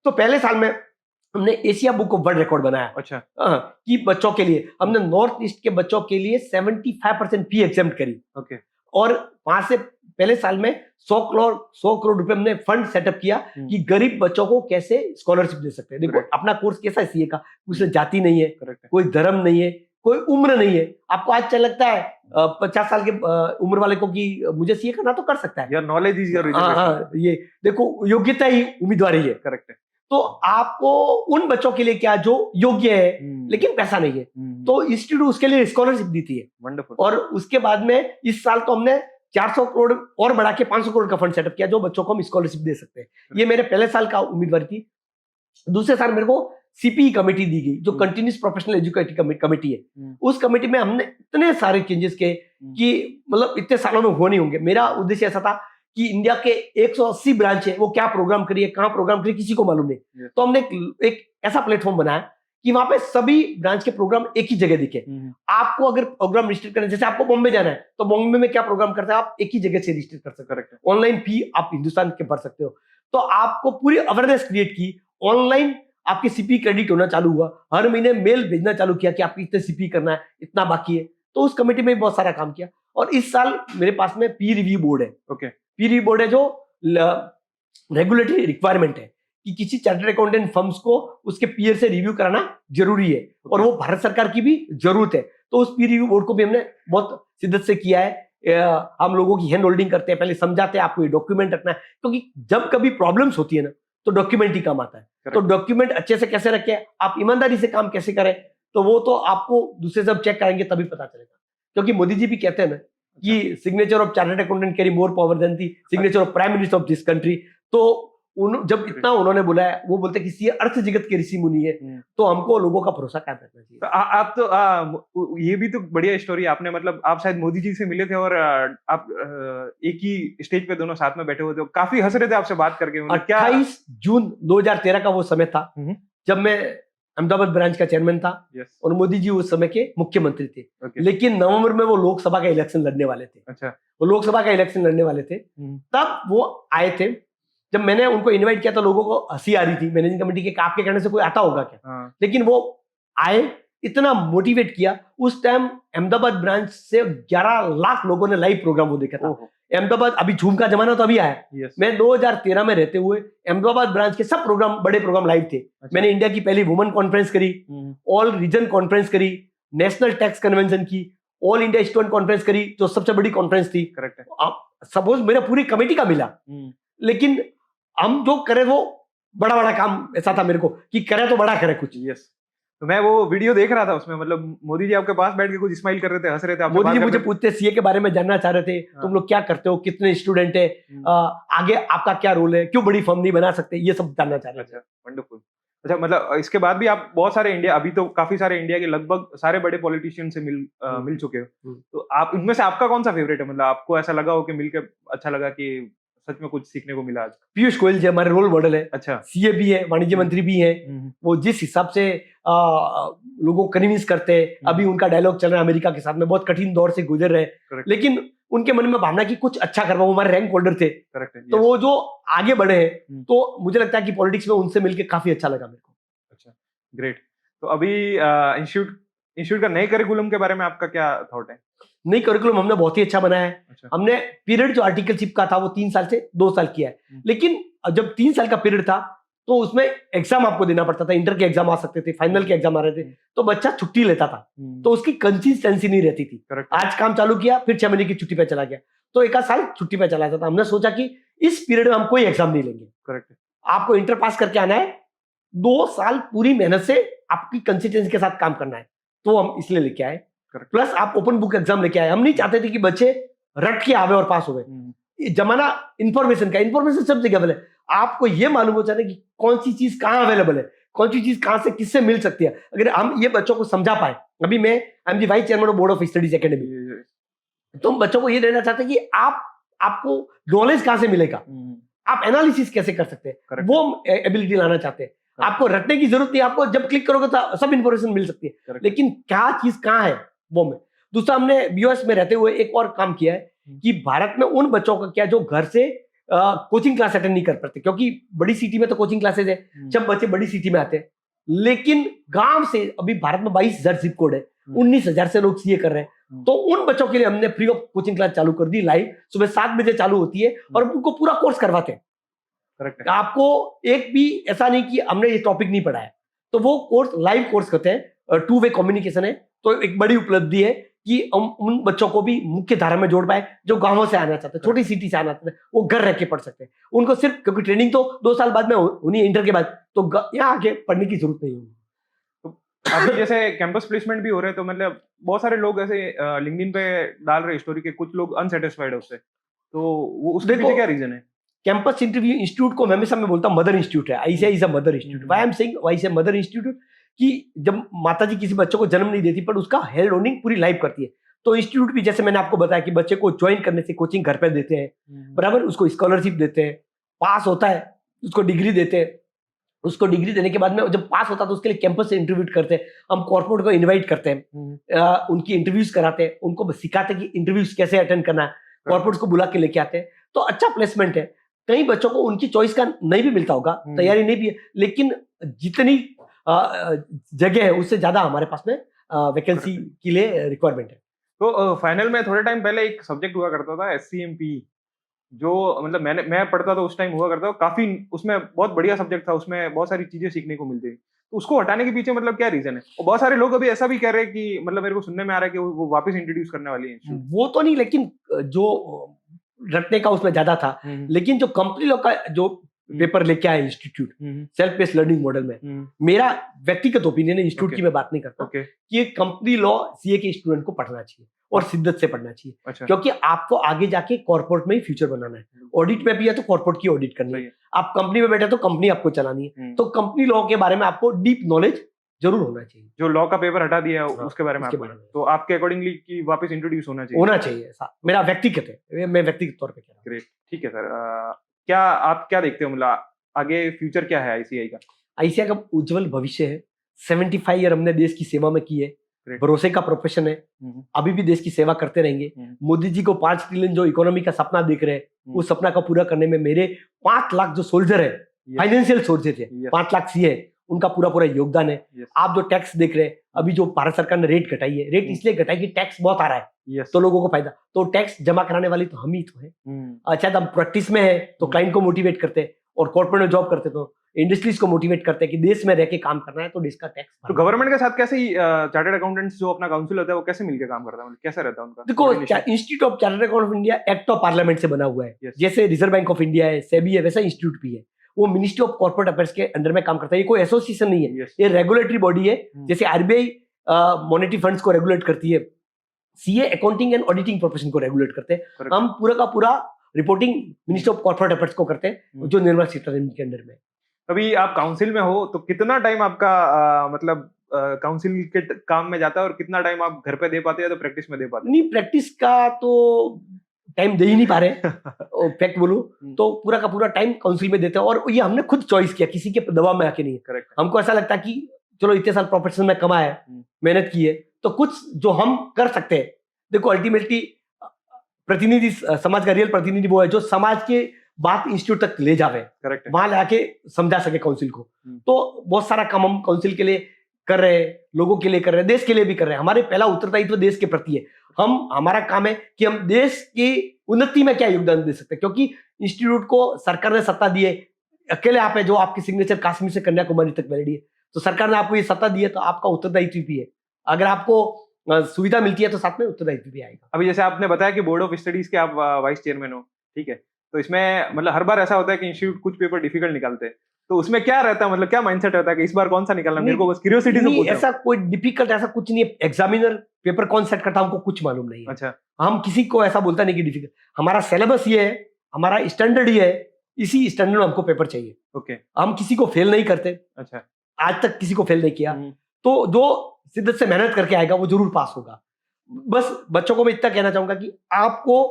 तो पहले साल में हमने Asia book of world record बनाया। अच्छा, कि बच्चों के लिए हमने नॉर्थ ईस्ट के बच्चों के लिए 75% फी एग्जेम्प्ट करी। ओके, और वहां से पहले साल में 100 करोड़ रुपए हमने फंड सेटअप किया कि गरीब बच्चों को कैसे स्कॉलरशिप दे सकते हैं। देखो अपना कोर्स कैसा है सीए का, उसमें जाति नहीं है, कोई धर्म नहीं है, कोई उम्र नहीं है। आपको आज चल लगता है 50 साल के उम्र वाले को कि मुझे सीए करना, तो कर सकता है। Your knowledge is your reservation. ये देखो योग्यता ही उम्मीदवारी है। करेक्ट है। तो आपको उन बच्चों के लिए क्या जो योग्य है लेकिन पैसा नहीं है, तो इंस्टीट्यूट उसके लिए स्कॉलरशिप देती है। वंडरफुल। और उसके बाद में इस साल तो हमने 400 करोड़ और बढ़ा के 500 करोड़ का फंड सेटअप किया जो बच्चों को हम स्कॉलरशिप दे सकते हैं। ये मेरे पहले साल का उम्मीदवारी थी। दूसरे साल मेरे को सीपीई कमेटी दी गई जो कंटिन्यूस प्रोफेशनल एजुकेशन कमेटी है। उस कमेटी में हमने इतने सारे चेंजेस किए कि मतलब इतने सालों में हो नहीं होंगे। मेरा उद्देश्य ऐसा था कि इंडिया के 180 ब्रांच है, वो क्या प्रोग्राम करिए, कहाँ प्रोग्राम करिए, किसी को मालूम नहीं। तो हमने एक ऐसा प्लेटफॉर्म बनाया कि वहां पे सभी ब्रांच के प्रोग्राम एक ही जगह दिखे। आपको अगर प्रोग्राम रजिस्टर करना है, जैसे आपको बॉम्बे जाना है तो बॉम्बे में क्या प्रोग्राम करते हैं आप एक ही जगह से रजिस्टर कर सकते हैं। ऑनलाइन फी आप हिंदुस्तान के भर सकते हो। तो आपको पूरी अवेयरनेस क्रिएट की। ऑनलाइन आपके सीपी क्रेडिट होना चालू हुआ। हर महीने मेल भेजना चालू किया कि आपको इतने सीपी करना है, इतना बाकी है। तो उस कमेटी में बहुत सारा काम किया। और इस साल मेरे पास में पी रिव्यू बोर्ड है। ओके, पी रिव्यू बोर्ड है जो रेगुलेटरी रिक्वायरमेंट है कि किसी चार्टर्ड अकाउंटेंट फर्म्स को उसके पीयर से रिव्यू कराना जरूरी है, और वो भारत सरकार की भी जरूरत है। तो उस पीयर रिव्यू बोर्ड को भी हमने बहुत शिद्दत से किया है। हम लोगों की हैंड होल्डिंग करते हैं, पहले समझाते हैं आपको ये डॉक्यूमेंट रखना है, क्योंकि जब कभी प्रॉब्लम्स होती है ना तो डॉक्यूमेंट ही काम आता है। तो डॉक्यूमेंट अच्छे से कैसे रखें, आप ईमानदारी से काम कैसे करें, तो वो तो आपको दूसरे सब चेक करेंगे तभी पता चलेगा। क्योंकि मोदी जी भी कहते हैं ना कि signature of chartered accountant carry more power than the signature of prime minister of this country. तो जब इतना उन्होंने बोला है, वो बोलते हैं कि अर्थ जगत के ऋषि मुनि है, तो हमको लोगों का भरोसा कायम रखना चाहिए। तो आप तो ये भी तो बढ़िया स्टोरी आपने, मतलब आप शायद मोदी जी से मिले थे और आप एक ही स्टेज पे दोनों साथ में बैठे हुए थे, काफी हंस रहे थे आपसे बात करके। 28 जून 2013 का वो समय था जब मैं अहमदाबाद ब्रांच का चेयरमैन था, और मोदी जी उस समय के मुख्यमंत्री थे। लेकिन नवंबर में वो लोकसभा का इलेक्शन लड़ने वाले थे। अच्छा। वो लोकसभा का इलेक्शन लड़ने वाले थे, तब वो आए थे। जब मैंने उनको इनवाइट किया तो लोगों को हंसी आ रही थी मैनेजिंग कमेटी के, आपके कहने से कोई आता होगा क्या। लेकिन वो आए, इतना मोटिवेट किया। उस टाइम अहमदाबाद ब्रांच से 11 लाख लोगों ने लाइव प्रोग्राम वो देखा था। अहमदाबाद, अभी झूम का जमाना तो अभी आया। मैं 2013 में रहते हुए अहमदाबाद ब्रांच के सब प्रोग्राम, बड़े प्रोग्राम लाइव थे। मैंने इंडिया की पहली वुमेन कॉन्फ्रेंस करी, ऑल रीजन कॉन्फ्रेंस करी, नेशनल टैक्स कन्वेंशन की, ऑल इंडिया स्टूडेंट कॉन्फ्रेंस करी, जो सबसे बड़ी कॉन्फ्रेंस थी। सपोज मेरा पूरी कमेटी का मिला, लेकिन हम जो करे वो बड़ा बड़ा काम ऐसा था मेरे को कि करे तो बड़ा करे कुछ। तो मैं वो वीडियो देख रहा था, उसमें मतलब मोदी जी आपके पास बैठ के कुछ स्माइल कर रहे थे, हंस रहे थे। मोदी जी मुझे पूछते सीए के बारे में जानना चाह रहे थे, तुम लोग क्या करते हो, कितने स्टूडेंट है, आगे आपका क्या रोल है, क्यों बड़ी फर्म नहीं बना सकते, ये सब जानना चाह रहे थे। वंडरफुल। अच्छा, मतलब इसके बाद भी आप बहुत सारे इंडिया, अभी तो काफी सारे इंडिया के लगभग सारे बड़े पॉलिटिशियन से मिल चुके हो, तो आप इनमें से आपका कौन सा फेवरेट है? मतलब आपको ऐसा लगा हो कि मिलकर अच्छा लगा कि सच में कुछ सीखने को मिला आज? पीयूष गोयल जी हमारे रोल मॉडल है। अच्छा। सीए भी है, वाणिज्य मंत्री भी है। वो जिस हिसाब से लोगों को कन्विंस करते हैं, अभी उनका डायलॉग चल रहा है अमेरिका के साथ में, बहुत कठिन दौर से गुजर रहे हैं, लेकिन उनके मन में भावना की कुछ अच्छा करवा। वो हमारे रैंक होल्डर थे, तो वो जो आगे बढ़े हैं, तो मुझे लगता है कि पॉलिटिक्स में उनसे मिलकर काफी अच्छा लगा मेरे को। अच्छा, ग्रेट। तो अभी इंस्टीट्यूट का नए करिकुलम के बारे में आपका क्या थॉट है? नई करिकुलम हमने बहुत ही अच्छा बनाया है। अच्छा। हमने पीरियड जो आर्टिकलशिप का था वो 3 साल से 2 साल किया है। लेकिन जब 3 साल का पीरियड था तो उसमें एग्जाम आपको देना पड़ता था, इंटर के एग्जाम आ सकते थे, फाइनल के एग्जाम आ रहे थे, तो बच्चा छुट्टी लेता था, तो उसकी कंसिस्टेंसी नहीं रहती थी। आज काम चालू किया, फिर 6 महीने की छुट्टी पे चला गया, तो 1 साल छुट्टी पे चला जाता। हमने सोचा कि इस पीरियड में हम कोई एग्जाम नहीं लेंगे। करेक्ट। आपको इंटर पास करके आना है, 2 साल पूरी मेहनत से आपकी कंसिस्टेंसी के साथ काम करना है, तो हम इसलिए लेके आए। प्लस आप ओपन बुक एग्जाम लेके आए। हम नहीं चाहते थे कि बच्चे रट के आवे और पास हो गए। जमाना इंफॉर्मेशन का, इंफॉर्मेशन सब जगह अवेलेबल है। आपको ये मालूम हो जाता है कि कौन सी चीज कहाँ अवेलेबल है, कौन सी चीज कहाँ से किससे मिल सकती है। अगर हम ये बच्चों को समझा पाए, अभी मैं I am the vice chairman of board of studies academy, तो हम बच्चों को ये देना चाहते हैं कि आपको नॉलेज कहाँ से मिलेगा, आप एनालिसिस कैसे कर सकते हैं, वो एबिलिटी लाना चाहते हैं। आपको रटने की जरूरत नहीं, आपको जब क्लिक करोगे तो सब इंफॉर्मेशन मिल सकती है, लेकिन क्या चीज कहाँ है वो में। दूसरा, हमने बीओएस में रहते हुए एक और काम किया है कि भारत में उन बच्चों का क्या जो घर से कोचिंग क्लास अटेंड नहीं कर पाते, क्योंकि बड़ी सिटी में तो कोचिंग क्लासेज है, जब बच्चे बड़ी सिटी में आते हैं, लेकिन गांव से अभी भारत में 22,000 जिप कोड है, 19,000 से लोग सीए कर रहे हैं, तो उन बच्चों के लिए हमने फ्री ऑफ कोचिंग क्लास चालू कर दी। लाइव सुबह 7 बजे चालू होती है और उनको पूरा कोर्स करवाते हैं। करेक्ट। आपको एक भी ऐसा नहीं कि हमने ये टॉपिक नहीं पढ़ा है, तो वो कोर्स लाइव कोर्स करते हैं, 2 वे कम्युनिकेशन है। तो एक बड़ी उपलब्धि है कि हम उन बच्चों को भी मुख्य धारा में जोड़ पाए जो गांवों से आना चाहते हैं, छोटी सिटी से आना चाहते हैं, वो घर रह के पढ़ सकते हैं। उनको सिर्फ, क्योंकि ट्रेनिंग तो 2 साल बाद में होनी है, इंटर के बाद, तो यहाँ आके पढ़ने की जरूरत नहीं होगी। तो अभी जैसे कैंपस प्लेसमेंट भी हो रहे हैं, तो मतलब बहुत सारे लोग ऐसे लिंक्डइन पे डाल रहे स्टोरी के, कुछ लोग अनसेटिस्फाइड है उससे, तो वो उसके पीछे क्या रीजन है? कैंपस इंटरव्यू इंस्टीट्यूट को हमेशा मैं बोलता हूँ मदर इंस्टीट्यूट है। ICI is a mother institute. Why I am saying why is a mother institute, कि जब माता जी किसी बच्चे को जन्म नहीं देती पर उसका हेल्थ होल्डिंग पूरी लाइफ करती है, तो इंस्टीट्यूट भी जैसे मैंने आपको बताया कि बच्चे को ज्वाइन करने से कोचिंग घर पे देते हैं, बराबर, उसको स्कॉलरशिप देते हैं, पास होता है उसको डिग्री देते हैं, उसको डिग्री देने के बाद में जब पास होता है तो उसके लिए कैंपस से इंटरव्यू करते हैं, हम कॉर्पोरेट को इन्वाइट करते हैं, उनकी इंटरव्यूज कराते हैं, उनको सिखाते हैं कि इंटरव्यूज कैसे अटेंड करना है, कॉर्पोरेट्स को बुला के लेके आते हैं, तो अच्छा प्लेसमेंट है। कई बच्चों को उनकी चॉइस का नहीं भी मिलता होगा, तैयारी नहीं भी है, लेकिन जितनी जगह है उससे ज्यादा हमारे पास में वैकेंसी के लिए रिक्वायरमेंट है। तो फाइनल में थोड़े टाइम पहले एक सब्जेक्ट हुआ करता था SCMP, जो मतलब मैं पढ़ता था उस टाइम हुआ करता, काफी उसमें बहुत बढ़िया सब्जेक्ट था, उसमें बहुत सारी चीजें सीखने को मिलती थी। तो उसको हटाने के पीछे मतलब क्या रीजन है? और बहुत सारे लोग अभी ऐसा भी कह रहे हैं कि मतलब मेरे को सुनने में आ रहा है कि वो वापस इंट्रोड्यूस करने वाली है इंस्टीट्यूट। वो तो नहीं, लेकिन जो रटने का उसमें ज्यादा था, लेकिन जो कंपनी लोग का जो पेपर लेके आए institute self based learning model में, मेरा व्यक्तिगत ओपिनियन है, इंस्टीट्यूट की मैं बात नहीं करता, कि ये कंपनी लॉ सीए के स्टूडेंट को पढ़ना चाहिए और शिद्दत से पढ़ना चाहिए। अच्छा। क्योंकि आपको आगे जाके कॉर्पोरेट में ही फ्यूचर बनाना है। ऑडिट में भी है तो कॉर्पोरेट की ऑडिट करनी है, आप कंपनी में बैठे तो कंपनी आपको चलानी है, तो कंपनी लॉ के बारे में आपको डीप नॉलेज जरूर होना चाहिए। जो लॉ का पेपर हटा दिया है उसके बारे में उसके आपको, बारे में। तो आपके अकॉर्डिंगली कि वापस इंट्रोड्यूस होना चाहिए ऐसा मेरा व्यक्तिगत है, मैं व्यक्तिगत तौर पे कह रहा हूँ। ग्रेट, ठीक है सर। क्या आप क्या देखते हो, मतलब आगे फ्यूचर क्या है आईसीआई का? आईसीआई का उज्जवल भविष्य है। 75 ईयर हमने देश की सेवा में की है, भरोसे का प्रोफेशन है, अभी भी देश की सेवा करते रहेंगे। मोदी जी को 5 ट्रिलियन जो इकोनॉमी का सपना देख रहे हैं, उस सपना को पूरा करने में मेरे 5 लाख जो सोल्जर है, फाइनेंशियल सोल्जर थे, 5 लाख सीए, उनका पूरा योगदान है। आप जो टैक्स देख रहे हैं, अभी जो भारत सरकार ने रेट घटाई है, रेट इसलिए घटाई कि टैक्स बहुत आ रहा है, तो लोगों को फायदा, तो टैक्स जमा कराने वाली तो हम ही तो है। अच्छा, हम प्रैक्टिस में है तो क्लाइंट को मोटिवेट करते हैं, और कॉर्पोरेट में जॉब करते तो इंडस्ट्रीज को मोटिवेट करते हैं कि देश में रह के काम करना है तो देश का टैक्स। तो गवर्नमेंट के साथ कैसे चार्टर्ड अकाउंटेंट्स जो अपना काउंसिल होता है वो कैसे मिलकर काम करता है, मतलब कैसा रहता है उनका? देखो, institute of chartered account of India act of parliament से बना हुआ है। जैसे रिजर्व बैंक ऑफ इंडिया है, सेबी है, वैसा इंस्टीट्यूट भी है। वो मिनिस्ट्री ऑफ कॉर्पोरेट अफेयर्स के अंडर में काम करता है। ये कोई एसोसिएशन नहीं है, ये रेगुलेटरी बॉडी है। जैसे आरबीआई मॉनेटरी फंड्स को रेगुलेट करती है, CA accounting and auditing profession को रेगुलेट करते हैं। हम पूरा का पूरा reporting ministry of corporate affairs को करते हैं, जो निर्मला सीतारमण के अंडर में। अभी आप काउंसिल में हो तो कितना टाइम आपका मतलब काउंसिल के काम में जाता है, और कितना टाइम आप घर पे दे पाते हैं तो प्रैक्टिस में दे पाते हैं? नहीं, प्रैक्टिस का तो टाइम दे ही नहीं पा रहे फैक्ट बोलूं तो पूरा का पूरा टाइम काउंसिल में देते हैं, और ये हमने खुद चॉइस किया, किसी के दबाव में आके नहीं। करेक्ट। हमको ऐसा लगता है कि चलो इतने साल प्रोफेशन में कमाया है, मेहनत की है, तो कुछ जो हम कर सकते हैं। देखो, अल्टीमेटली प्रतिनिधि, समाज का रियल प्रतिनिधि वो है जो समाज के बात इंस्टीट्यूट तक ले जावे, करेक्ट, वहां लाके समझा सके काउंसिल को। तो बहुत सारा काम हम काउंसिल के लिए कर रहे हैं, लोगों के लिए कर रहे हैं, देश के लिए भी कर रहे हैं। हमारे पहला उत्तरदायित्व देश के प्रति है। हमारा काम है कि हम देश की उन्नति में क्या योगदान दे सकते हैं, क्योंकि इंस्टीट्यूट को सरकार ने सत्ता दी है। अकेले आप है जो आपकी सिग्नेचर कश्मीर से कन्याकुमारी तक वैलिड है, तो सरकार ने आपको ये सत्ता दी है, तो आपका उत्तरदायित्व भी है। अगर आपको सुविधा मिलती है तो साथ में उत्तरदायित्व भी आएगा। अभी जैसे आपने बताया कि बोर्ड ऑफ स्टडीज के आप वाइस चेयरमैन हो, ठीक है, तो इसमें मतलब हर बार ऐसा होता है कि इंस्टीट्यूट कुछ पेपर डिफिकल्ट निकालते हैं, तो उसमें क्या रहता है, मतलब क्या माइंडसेट रहता है कि इस बार कौन सा निकालना? मेरे को बस क्यूरियोसिटी से पूछ रहा हूं। ऐसा कोई डिफिकल्ट ऐसा कुछ नहीं है। एग्जामिनर पेपर कौन सेट करता है हमको कुछ मालूम नहीं है। अच्छा, हम किसी को ऐसा बोलता नहीं कि डिफिकल्ट। हमारा सिलेबस ये है, हमारा स्टैंडर्ड ये है, इसी स्टैंडर्ड में हमको पेपर चाहिए। ओके, हम किसी को फेल नहीं करते। अच्छा, आज तक किसी को फेल नहीं किया। तो जो शिद्दत से मेहनत करके आएगा वो जरूर पास होगा। बस बच्चों को मैं इतना कहना चाहूंगा कि आपको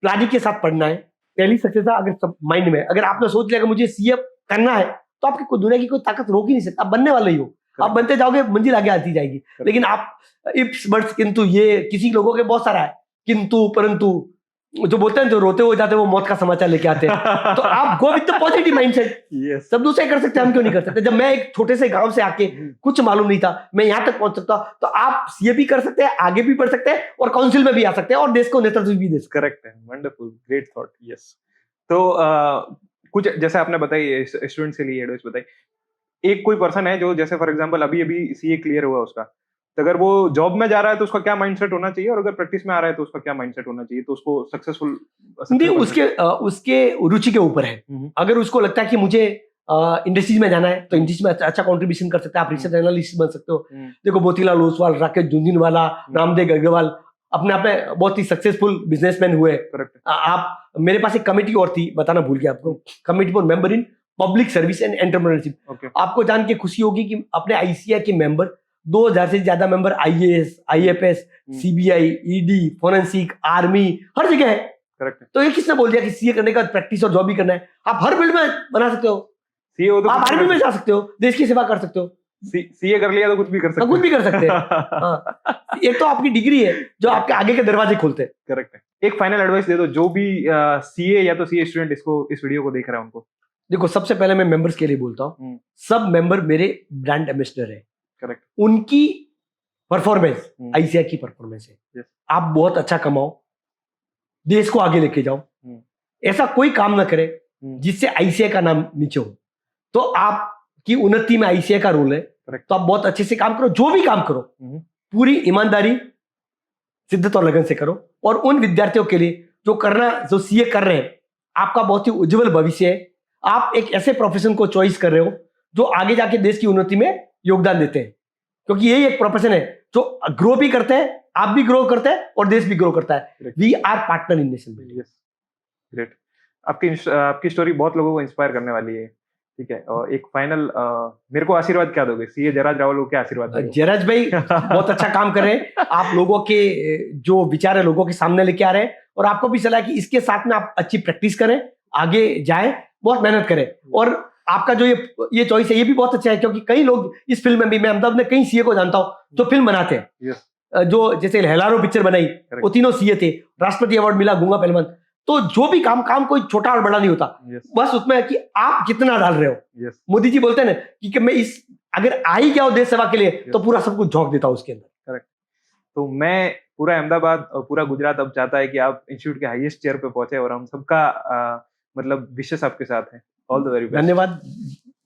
प्लानिंग के साथ पढ़ना है। पहली सक्सेस अगर माइंड में, अगर आपने सोच लिया कि मुझे सीए करना है, तो आपकी कोई दुनिया की कोई ताकत रोक ही नहीं सकता। आप बनने वाले ही हो, आप बनते जाओगे, मंजिल आगे आती जाएगी। लेकिन आप इफ्स बट्स किंतु, ये किसी लोगों के बहुत सारा है, किंतु परंतु जो बोलते हैं, जो रोते हो जाते हैं वो मौत का समाचार लेके आते हैं। तो आप go with the positive mindset. सब दूसरे कर सकते हैं, हम क्यों नहीं कर सकते? जब मैं एक छोटे से गांव से आके कुछ मालूम नहीं था, मैं यहाँ तक पहुंच सकता, तो आप सीए भी कर सकते हैं, आगे भी बढ़ सकते हैं, और काउंसिल में भी आ सकते हैं, और देश को नेतृत्व भी दे सकते हैं। करेक्ट है, वंडरफुल, ग्रेट थॉट। यस, तो कुछ जैसे आपने बताई स्टूडेंट्स के लिए एडवाइस बताई, एक कोई पर्सन है जो जैसे फॉर एग्जांपल अभी सीए क्लियर हुआ उसका, तो अगर वो जॉब में जा रहा है तो उसका क्या माइंडसेट होना चाहिए, और अगर प्रैक्टिस में आ रहा है तो उसका क्या माइंडसेट होना चाहिए, तो उसको सक्सेसफुल उसके रुचि के ऊपर है। अगर उसको लगता है कि मुझे इंडस्ट्रीज में जाना है, तो इंडस्ट्रीज में अच्छा कंट्रीब्यूशन कर सकते हैं, आप रिसर्च एनालिस्ट बन सकते हो। देखो, मोतीलाल ओसवाल, राकेश झुनझुनवाला, रामदेव अग्रवाल अपने आप में बहुत ही सक्सेसफुल बिजनेसमैन हुए। आप, मेरे पास एक कमेटी और थी, बताना भूल गया आपको, committee for member in public service and entrepreneurship. आपको जान के खुशी होगी कि अपने आईसीआई के मेंबर 2000 से ज्यादा member IAS, IFS, CBI, ED, forensic, army, हर जगह है। करेक्ट। तो ये किसने बोल दिया कि सीए करने का प्रैक्टिस और जॉब भी करना है? आप हर फील्ड में बना सकते हो। सीए हो तो आप आर्मी में जा सकते हो, देश की सेवा कर सकते हो। सीए कर लिया तो कुछ भी कर सकते हो। कुछ भी कर सकते हैं। एक तो आपकी डिग्री है जो आपके आगे के दरवाजे खोलते हैं। करेक्ट है। एक फाइनल एडवाइस दे दो जो भी सीए या तो सीए स्टूडेंट इस वीडियो को देख रहा है उनको। देखो, सबसे पहले मैं मेंबर्स के लिए बोलता हूँ, सब मेंबर मेरे ब्रांड एम्बेसडर है। करेक्ट। उनकी परफॉर्मेंस आईसीआई की परफॉर्मेंस है। आप बहुत अच्छा कमाओ, देश को आगे लेके जाओ, ऐसा कोई काम ना करे जिससे आईसीआई का नाम नीचे हो। तो आपकी उन्नति में आईसीआई का रोल है। तो आप बहुत अच्छे से काम करो, जो भी काम करो पूरी ईमानदारी, शिद्दत और लगन से करो। और उन विद्यार्थियों के लिए जो सीए कर रहे हैं, आपका बहुत ही उज्जवल भविष्य है। आप एक ऐसे प्रोफेशन को चॉइस कर रहे हो जो आगे जाके देश की उन्नति में योगदान देते हैं, क्योंकि यही एक प्रोफेशन है जो ग्रो भी करते हैं, आप भी ग्रो करते हैं और देश भी ग्रो करता है। We are partner in nation building. Great. आपकी स्टोरी बहुत लोगों को इंस्पायर करने वाली है। ठीक है, और एक फाइनल मेरे को आशीर्वाद क्या दोगे? सीए जयराज रावल को क्या आशीर्वाद दोगे? जयराज भाई बहुत अच्छा काम कर रहे हैं आप, लोगों के जो विचार है लोगों के सामने लेके आ रहे हैं। और आपको भी सलाह कि इसके साथ में आप अच्छी प्रैक्टिस करें, आगे जाएं, बहुत मेहनत करें। और आपका जो ये चॉइस है ये भी बहुत अच्छा है, क्योंकि कई लोग इस फिल्म में भी, मैं अहमदाबाद में कई सीए को जानता हूं जो फिल्म बनाते हैं। जो जैसे हेलारो पिक्चर बनाई, वो तीनों सीए थे, राष्ट्रपति अवार्ड मिला गूंगा पहलवान। तो जो भी काम कोई छोटा और बड़ा नहीं होता, बस उसमें है कि आप कितना डाल रहे हो। मोदी जी बोलते हैं ना कि मैं अगर आ ही गया हो देश सेवा के लिए तो पूरा सब कुछ झोंक देता हूं उसके अंदर। करेक्ट। तो मैं पूरा अहमदाबाद और पूरा गुजरात अब चाहता है कि आप इंस्टीट्यूट के हाईएस्ट चेयर पे पहुंचे, और हम सबका मतलब विशेष आपके साथ हैं। All the very best. धन्यवाद।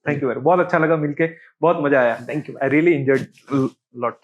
Thank you. बहुत अच्छा लगा मिलके, बहुत मजा आया। Thank you. I really enjoyed lot.